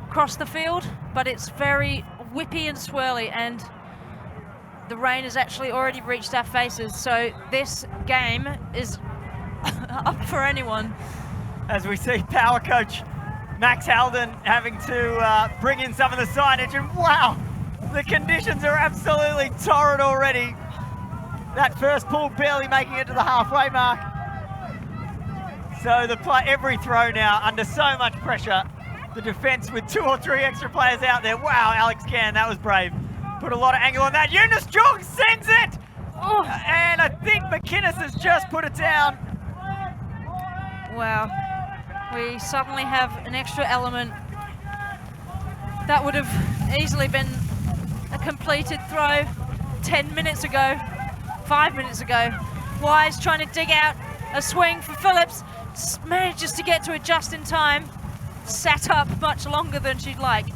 across the field, but it's very whippy and swirly, and the rain has actually already reached our faces, so this game is up for anyone. As we see Power coach Max Halden having to bring in some of the signage, and wow, the conditions are absolutely torrid already. That first pull barely making it to the halfway mark. So every throw now under so much pressure. The defense with 2 or 3 extra players out there. Wow, Alex Gann, that was brave. Put a lot of angle on that. Eunice Chung sends it! Oh. And I think McInnes has just put it down. Wow. We suddenly have an extra element. That would have easily been a completed throw 10 minutes ago, 5 minutes ago. Wise trying to dig out a swing for Phillips. manages to get to it just in time. Sat up much longer than she'd like.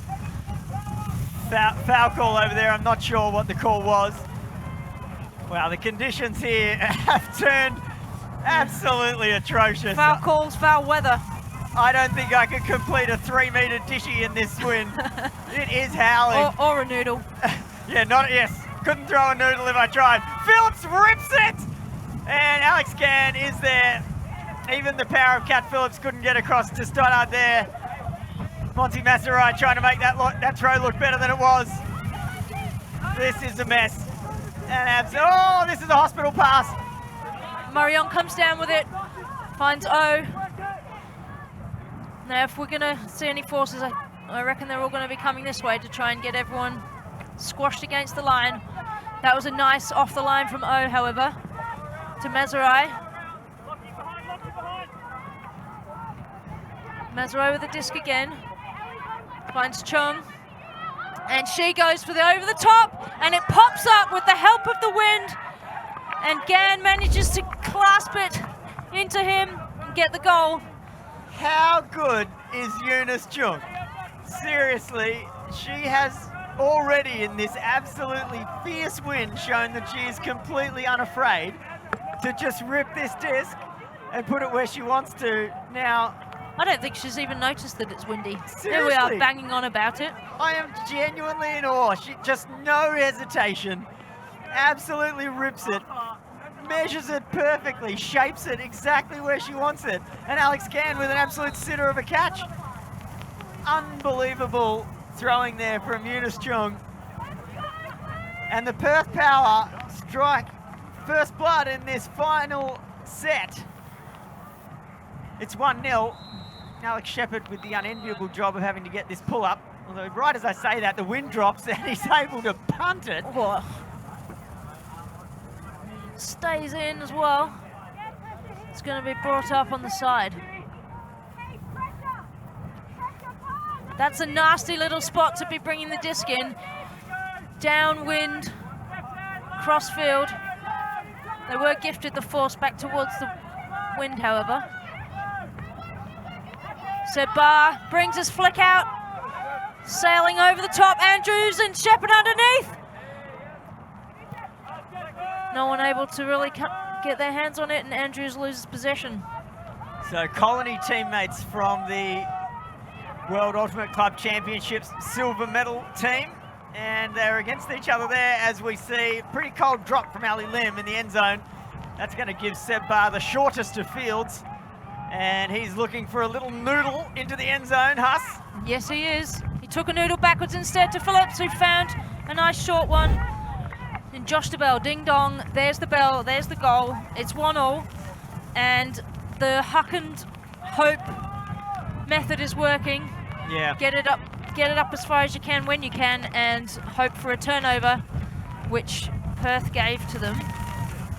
Foul call over there. I'm not sure what the call was. Wow, the conditions here have turned absolutely atrocious. Foul calls, foul weather. I don't think I could complete a 3-metre dishy in this wind. It is howling. Or a noodle. Yeah, yes. Couldn't throw a noodle if I tried. Phillips rips it! And Alex Gann is there. Even the power of Cat Phillips couldn't get across to Stoddard there. Monty Masserai trying to make that throw look better than it was. This is a mess. And oh, this is a hospital pass. Marion comes down with it, finds O. Now, if we're going to see any forces, I reckon they're all going to be coming this way to try and get everyone squashed against the line. That was a nice off the line from O, however, to Masserai. Masserai with the disc again. Finds Chung. And she goes for the over the top, and it pops up with the help of the wind. And Gann manages to clasp it into him and get the goal. How good is Eunice Chung? Seriously, she has already in this absolutely fierce wind shown that she is completely unafraid to just rip this disc and put it where she wants to. Now, I don't think she's even noticed that it's windy. Seriously? Here we are banging on about it. I am genuinely in awe. She just no hesitation. Absolutely rips it. Measures it perfectly. Shapes it exactly where she wants it. And Alex Gann with an absolute sitter of a catch. Unbelievable throwing there from Eunice Chung. And the Perth Power strike first blood in this final set. It's 1-0. Alex Shepherd with the unenviable job of having to get this pull-up. Although right as I say that, the wind drops and he's able to punt it. Oh. Stays in as well. It's going to be brought up on the side. That's a nasty little spot to be bringing the disc in. Downwind, crossfield. They were gifted the force back towards the wind, however. So Barr brings his flick out, sailing over the top. Andrews and Shepherd underneath. No one able to really get their hands on it, and Andrews loses possession. So Colony teammates from the World Ultimate Club Championships silver medal team, and they're against each other there as we see. Pretty cold drop from Ali Lim in the end zone. That's going to give Seb Barr the shortest of fields. And he's looking for a little noodle into the end zone, Huss. Yes, he is. He took a noodle backwards instead to Phillips, who found a nice short one. And Josh DeBell, ding dong, there's the bell, there's the goal. It's 1-1. And the huck and hope method is working. Yeah. Get it up as far as you can when you can, and hope for a turnover, which Perth gave to them.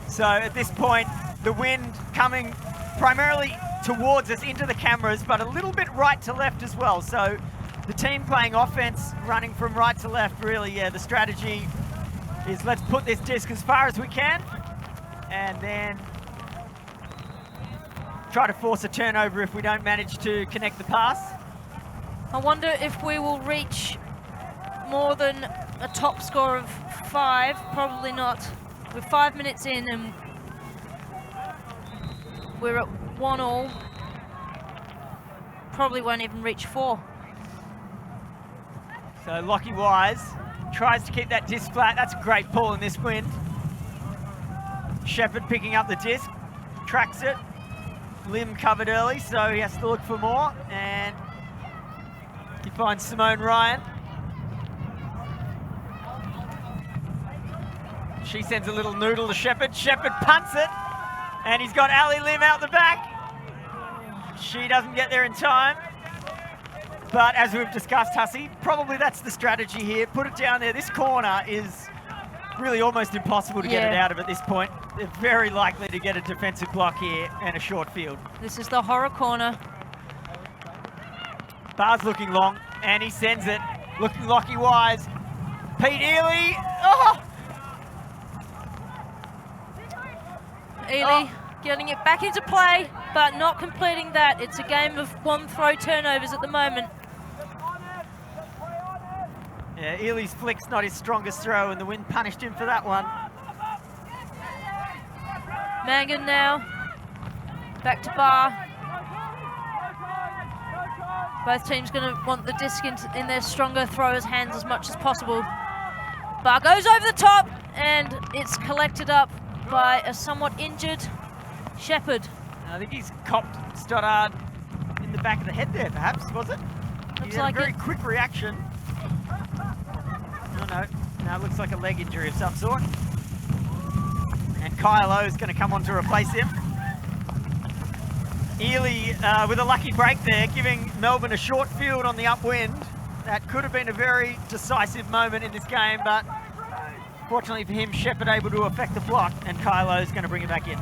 So at this point, the wind coming primarily towards us into the cameras, but a little bit right to left as well. So the team playing offense, running from right to left, really, yeah, the strategy is let's put this disc as far as we can and then try to force a turnover if we don't manage to connect the pass. I wonder if we will reach more than a top score of 5. Probably not. We're 5 minutes in and we're at 1-1. Probably won't even reach 4. So Lockie Wise tries to keep that disc flat. That's a great pull in this wind. Shepherd picking up the disc, tracks it. Lim covered early, so he has to look for more. And he finds Simone Ryan. She sends a little noodle to Shepherd. Shepherd punts it. And he's got Ali Lim out the back. She doesn't get there in time. But as we've discussed, Hussey, probably that's the strategy here. Put it down there. This corner is really almost impossible to get it out of at this point. They're very likely to get a defensive block here and a short field. This is the horror corner. Barr's looking long, and he sends it. Looking Lockie Wise. Pete Ely. Oh! Ely getting it back into play. but not completing that. It's a game of one throw turnovers at the moment. Yeah, Ely's flick's not his strongest throw, and the wind punished him for that one. Mangan now, back to Bar. Both teams going to want the disc in their stronger throwers' hands as much as possible. Bar goes over the top, and it's collected up by a somewhat injured Shepherd. I think he's copped Stoddard in the back of the head there, perhaps, was it? Looks He had like a very it. quick reaction. No, it looks like a leg injury of some sort. And Kyle O is going to come on to replace him. Ely with a lucky break there, giving Melbourne a short field on the upwind. That could have been a very decisive moment in this game, but fortunately for him, Shepherd able to affect the block, and Kyle O is going to bring it back in.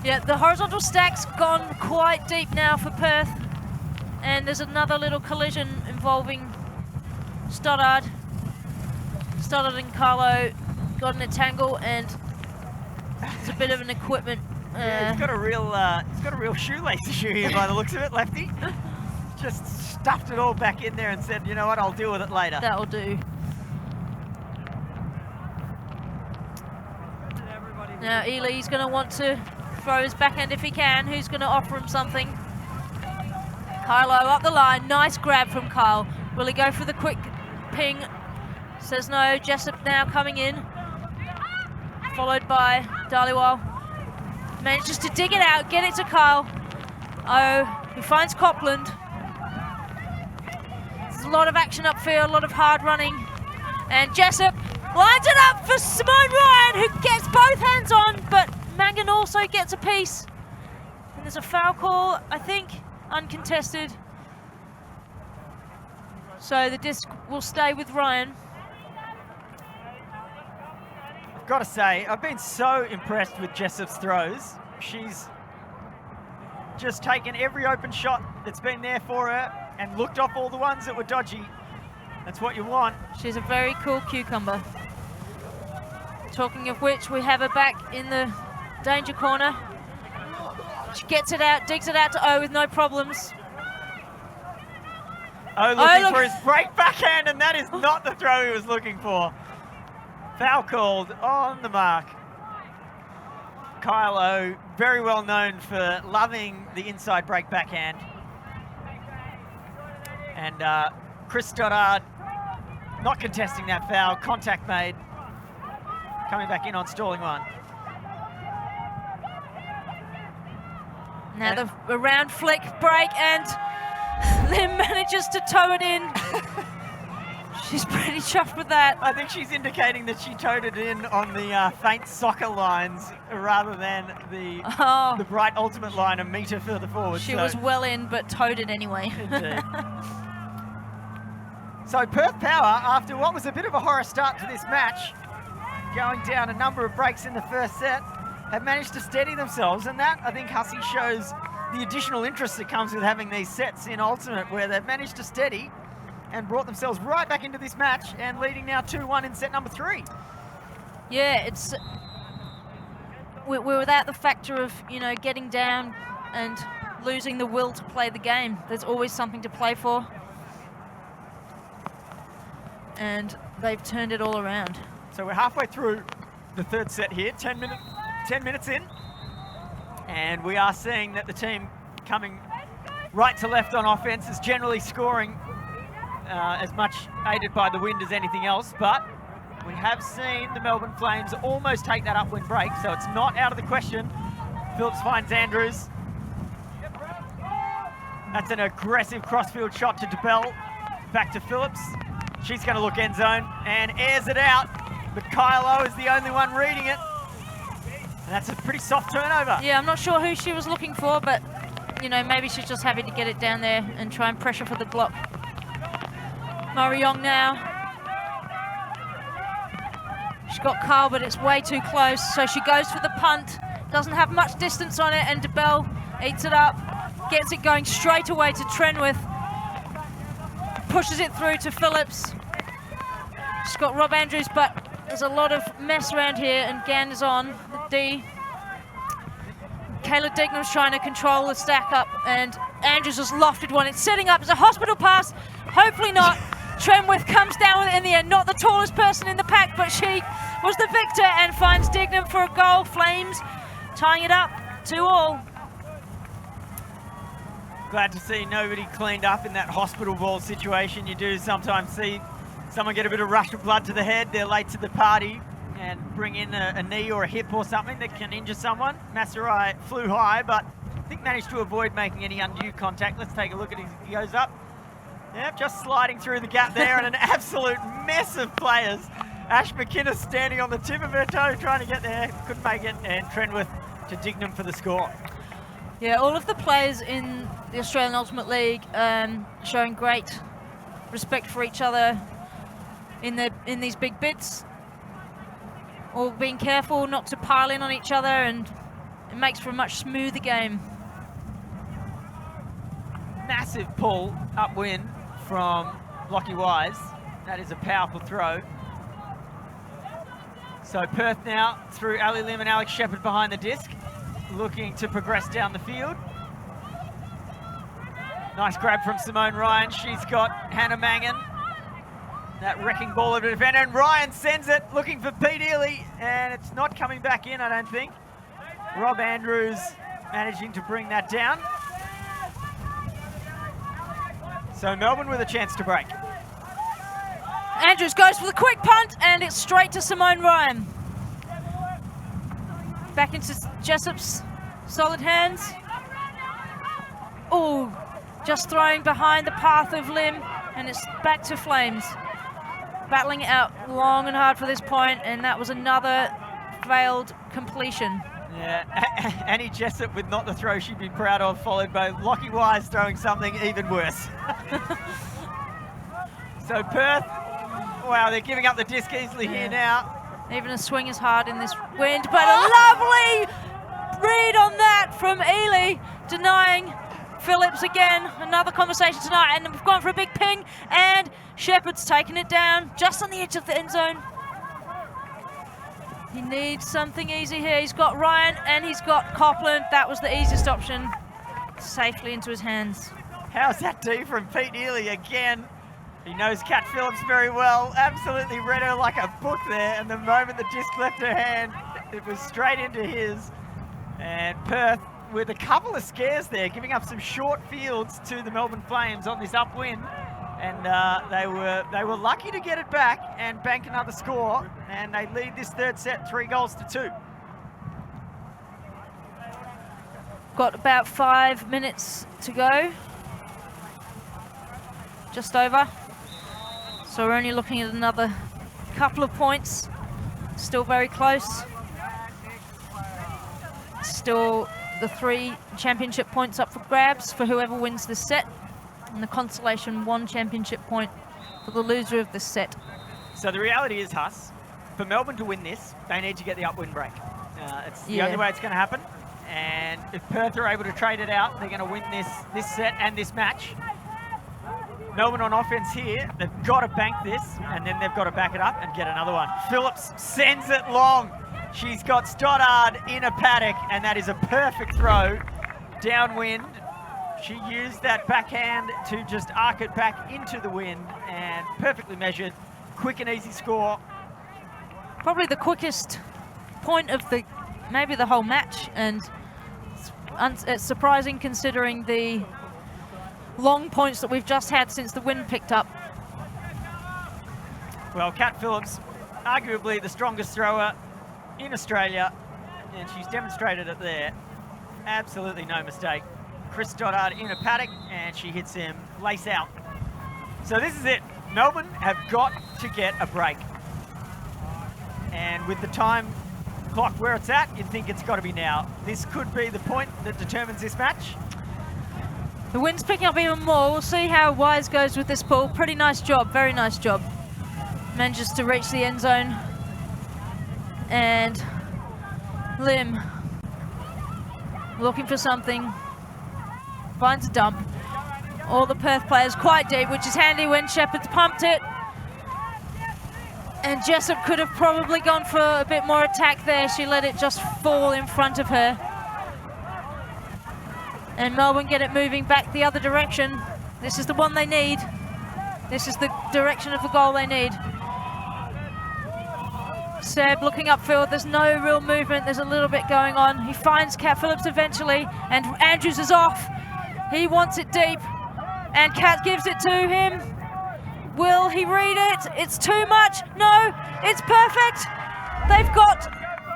Yeah, the horizontal stack's gone quite deep now for Perth, and there's another little collision involving Stoddard. Stoddard and Carlo got in a tangle, and there's a bit of an equipment. Yeah, he's got a real shoelace issue here by the looks of it, Lefty. Just stuffed it all back in there and said, you know what, I'll deal with it later. That'll do. Now Ely's going to want to throw his backhand if he can. Who's going to offer him something? Kylo up the line. Nice grab from Kyle. Will he go for the quick ping? Says no. Jessup now coming in. Followed by Dhaliwal. Manages to dig it out, get it to Kyle. Oh, he finds Copland. There's a lot of action upfield, a lot of hard running. And Jessup lines it up for Simone Ryan, who gets both hands on, but Mangan also gets a piece. And there's a foul call, I think, uncontested. So the disc will stay with Ryan. I've got to say, I've been so impressed with Jessup's throws. She's just taken every open shot that's been there for her and looked off all the ones that were dodgy. That's what you want. She's a very cool cucumber. Talking of which, we have her back in the danger corner. She gets it out, digs it out to O with no problems. Looking for his break backhand, and that is not the throw he was looking for. Foul called on the mark. Kyle O, very well known for loving the inside break backhand. And Chris Stoddard not contesting that foul, contact made. Coming back in on stalling one. Now the around flick break, and Lim manages to toe it in. She's pretty chuffed with that. I think she's indicating that she towed it in on the faint soccer lines rather than the bright ultimate line a metre further forward. She was well in, but towed it anyway. Indeed. So Perth Power, after what was a bit of a horror start to this match, going down a number of breaks in the first set, have managed to steady themselves, and that, I think, Hussey, shows the additional interest that comes with having these sets in ultimate, where they've managed to steady and brought themselves right back into this match and leading now 2-1 in set number 3. Yeah, we're without the factor of, you know, getting down and losing the will to play the game. There's always something to play for. And they've turned it all around. So we're halfway through the third set here, 10 minutes in. And we are seeing that the team coming right to left on offense is generally scoring as much aided by the wind as anything else, but we have seen the Melbourne Flames almost take that upwind break, so it's not out of the question. Phillips finds Andrews. That's an aggressive crossfield shot to DeBell. Back to Phillips. She's going to look end zone and airs it out, but Kyle O is the only one reading it. And that's a pretty soft turnover. Yeah, I'm not sure who she was looking for, but, you know, maybe she's just happy to get it down there and try and pressure for the block. Mariong now. She's got Carl, but it's way too close, so she goes for the punt. Doesn't have much distance on it, and DeBell eats it up. Gets it going straight away to Trenwith. Pushes it through to Phillips. She's got Rob Andrews, but there's a lot of mess around here, and Gan is on the D. Kayla Dignam's trying to control the stack up, and Andrews has lofted one. It's setting up as a hospital pass. Hopefully not. Trenwith comes down with it in the end. Not the tallest person in the pack, but she was the victor and finds Dignam for a goal. Flames tying it up 2-2. Glad to see nobody cleaned up in that hospital ball situation. You do sometimes see someone get a bit of rush of blood to the head. They're late to the party and bring in a knee or a hip or something that can injure someone. Massarai flew high, but I think managed to avoid making any undue contact. Let's take a look at his, he goes up. Yep, just sliding through the gap there, and an absolute mess of players. Ash McInnes standing on the tip of her toe trying to get there, couldn't make it, and Trenwith to Dignam for the score. Yeah, all of the players in the Australian Ultimate League showing great respect for each other in these big bits. All being careful not to pile in on each other, and it makes for a much smoother game. Massive pull upwind from Lockie Wise. That is a powerful throw. So Perth now through Ali Lim and Alex Shepherd behind the disc, looking to progress down the field. Nice grab from Simone Ryan. She's got Hannah Mangan. That wrecking ball of the defender, and Ryan sends it looking for Pete Ely, and it's not coming back in, I don't think. Rob Andrews managing to bring that down. So Melbourne with a chance to break. Andrews goes for the quick punt, and it's straight to Simone Ryan. Back into Jessup's solid hands. Oh, just throwing behind the path of Lim, and it's back to Flames. Battling it out long and hard for this point, and that was another failed completion. Yeah, Annie Jessup with not the throw she'd be proud of, followed by Lockie Wise throwing something even worse. So Perth, wow, they're giving up the disc easily here now. Even a swing is hard in this wind, but a lovely read on that from Ely, denying Phillips again. Another conversation tonight, and we've gone for a big ping, and Shepherd's taken it down just on the edge of the end zone. He needs something easy here. He's got Ryan and he's got Copland. That was the easiest option. Safely into his hands. How's that D from Pete Ely again? He knows Kat Phillips very well. Absolutely read her like a book there. And the moment the disc left her hand, it was straight into his. And Perth with a couple of scares there, giving up some short fields to the Melbourne Flames on this upwind. And they were lucky to get it back and bank another score, and they lead this third set 3-2. Got about 5 minutes to go, just over. So we're only looking at another couple of points. Still very close. Still the 3 championship points up for grabs for whoever wins this set. And the consolation 1 championship point for the loser of this set. So the reality is, Huss, for Melbourne to win this, they need to get the upwind break. It's the only way it's going to happen. And if Perth are able to trade it out, they're going to win this set and this match. Melbourne on offense here, they've got to bank this, and then they've got to back it up and get another one. Phillips sends it long. She's got Stoddard in a paddock, and that is a perfect throw downwind. She used that backhand to just arc it back into the wind, and perfectly measured, quick and easy score. Probably the quickest point of maybe the whole match, and it's surprising considering the long points that we've just had since the wind picked up. Well, Kat Phillips, arguably the strongest thrower in Australia, and she's demonstrated it there. Absolutely no mistake. Chris Stoddard in a paddock, and she hits him lace out. So this is it. Melbourne have got to get a break. And with the time clock where it's at, you'd think it's got to be now. This could be the point that determines this match. The wind's picking up even more. We'll see how Wise goes with this pull. Pretty nice job, very nice job. Manages to reach the end zone. And Lim looking for something. Finds a dump. All the Perth players quite deep, which is handy when Shepherd's pumped it. And Jessup could have probably gone for a bit more attack there. She let it just fall in front of her. And Melbourne get it moving back the other direction. This is the one they need. This is the direction of the goal they need. Seb looking upfield, there's no real movement, there's a little bit going on. He finds Cat Phillips eventually, and Andrews is off. He wants it deep, and Cat gives it to him. Will he read it? It's too much. No, it's perfect. They've got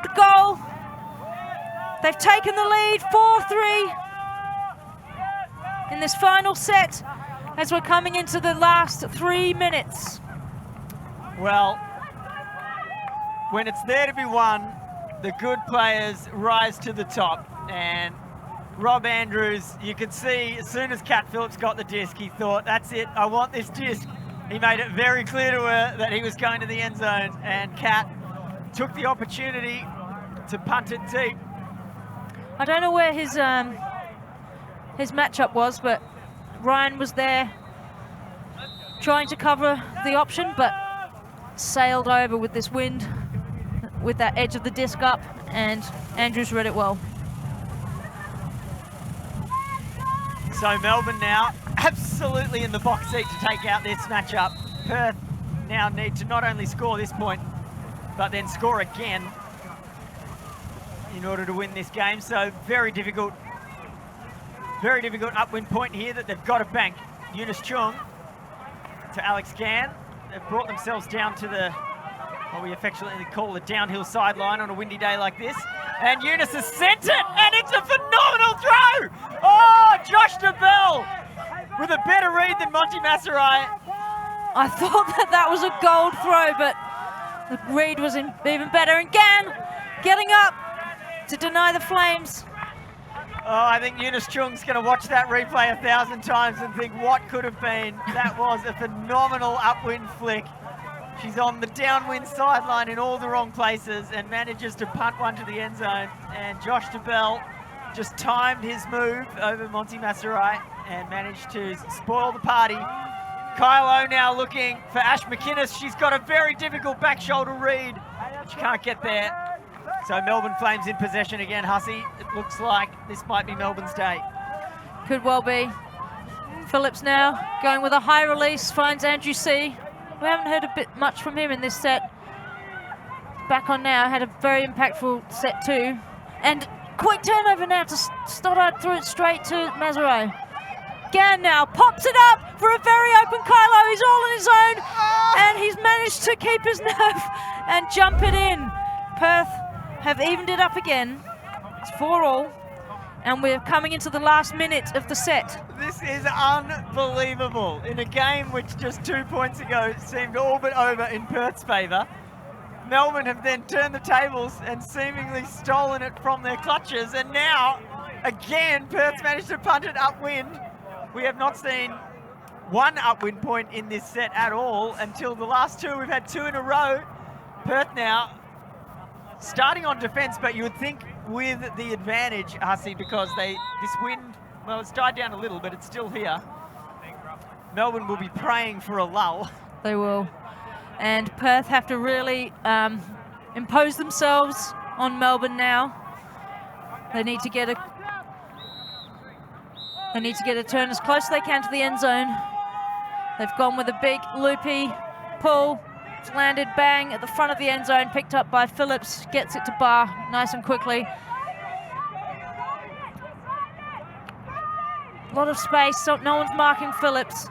the goal. They've taken the lead, 4-3 in this final set as we're coming into the last 3 minutes. Well, when it's there to be won, the good players rise to the top. And Rob Andrews, you could see as soon as Cat Phillips got the disc, he thought, that's it, I want this disc. He made it very clear to her that he was going to the end zone, and Cat took the opportunity to punt it deep. I don't know where his matchup was, but Ryan was there trying to cover the option, but sailed over with this wind, with that edge of the disc up, and Andrews read it well. So Melbourne now absolutely in the box seat to take out this matchup. Perth now need to not only score this point, but then score again in order to win this game. So very difficult upwind point here that they've got to bank. Eunice Chung to Alex Gann. They've brought themselves down to the, what we affectionately call the downhill sideline on a windy day like this. And Eunice has sent it, and it's a phenomenal throw! Oh, Josh DeBell with a better read than Monty Massarai. I thought that was a gold throw, but the read was even better. And Gann getting up to deny the Flames. Oh, I think Eunice Chung's going to watch that replay 1,000 times and think, what could have been? That was a phenomenal upwind flick. She's on the downwind sideline in all the wrong places and manages to punt one to the end zone. And Josh DeBell just timed his move over Monty Massarai and managed to spoil the party. Kylo now looking for Ash McInnes. She's got a very difficult back shoulder read. She can't get there. So Melbourne Flames in possession again, Hussey. It looks like this might be Melbourne's day. Could well be. Phillips now going with a high release, finds Andrew C. We haven't heard a bit much from him in this set. Back on now, had a very impactful set too. And quick turnover now to Stoddard, threw it straight to Massarai. Gann now pops it up for a very open Kylo. He's all on his own, and he's managed to keep his nerve and jump it in. Perth have evened it up again. It's 4-4, and we're coming into the last minute of the set. This is unbelievable. In a game which just 2 points ago seemed all but over in Perth's favour, Melbourne have then turned the tables and seemingly stolen it from their clutches, and now, again, Perth's managed to punt it upwind. We have not seen one upwind point in this set at all until the last two. We've had two in a row. Perth now starting on defence, but you would think with the advantage, Hussey, because this wind, well, it's died down a little, but it's still here. Melbourne will be praying for a lull. They will. And Perth have to really impose themselves on Melbourne now. They need to get a turn as close as they can to the end zone. They've gone with a big loopy pull. It's landed bang at the front of the end zone, picked up by Phillips, gets it to Barr nice and quickly. A lot of space, so no one's marking Phillips.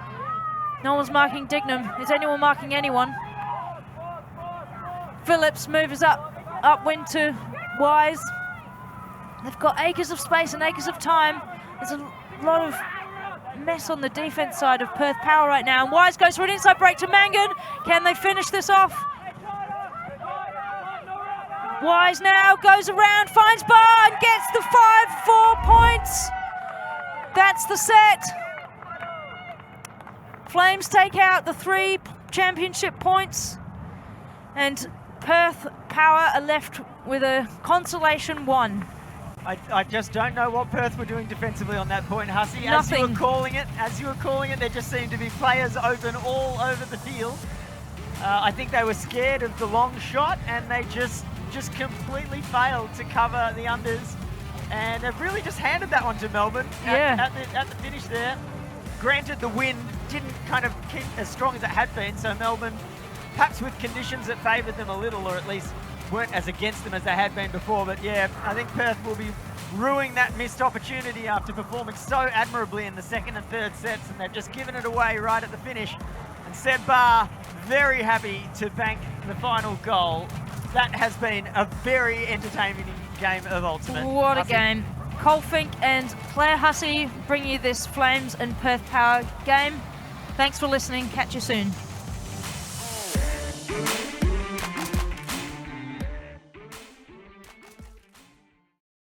No one's marking Dignam. Is anyone marking anyone? Phillips moves upwind to Wise. They've got acres of space and acres of time. There's a lot of mess on the defense side of Perth Power right now. And Wise goes for an inside break to Mangan. Can they finish this off? Wise now goes around, finds Barr and gets the 5-4 points. That's the set. Flames take out the 3 championship points, and Perth Power are left with a consolation 1. I just don't know what Perth were doing defensively on that point, Hussey. Nothing. As you were calling it, there just seemed to be players open all over the field. I think they were scared of the long shot, and they just completely failed to cover the unders and have really just handed that one to Melbourne Yeah. at the finish there. Granted, the wind didn't kind of keep as strong as it had been, so Melbourne, perhaps with conditions that favoured them a little, or at least weren't as against them as they had been before. But yeah, I think Perth will be ruining that missed opportunity after performing so admirably in the second and third sets, and they've just given it away right at the finish. And Seb Barr, very happy to bank the final goal. That has been a very entertaining game of Ultimate. What a Hussey. game. Cole Fink and Claire Hussey bring you this Flames and Perth Power game. Thanks for listening. Catch you soon.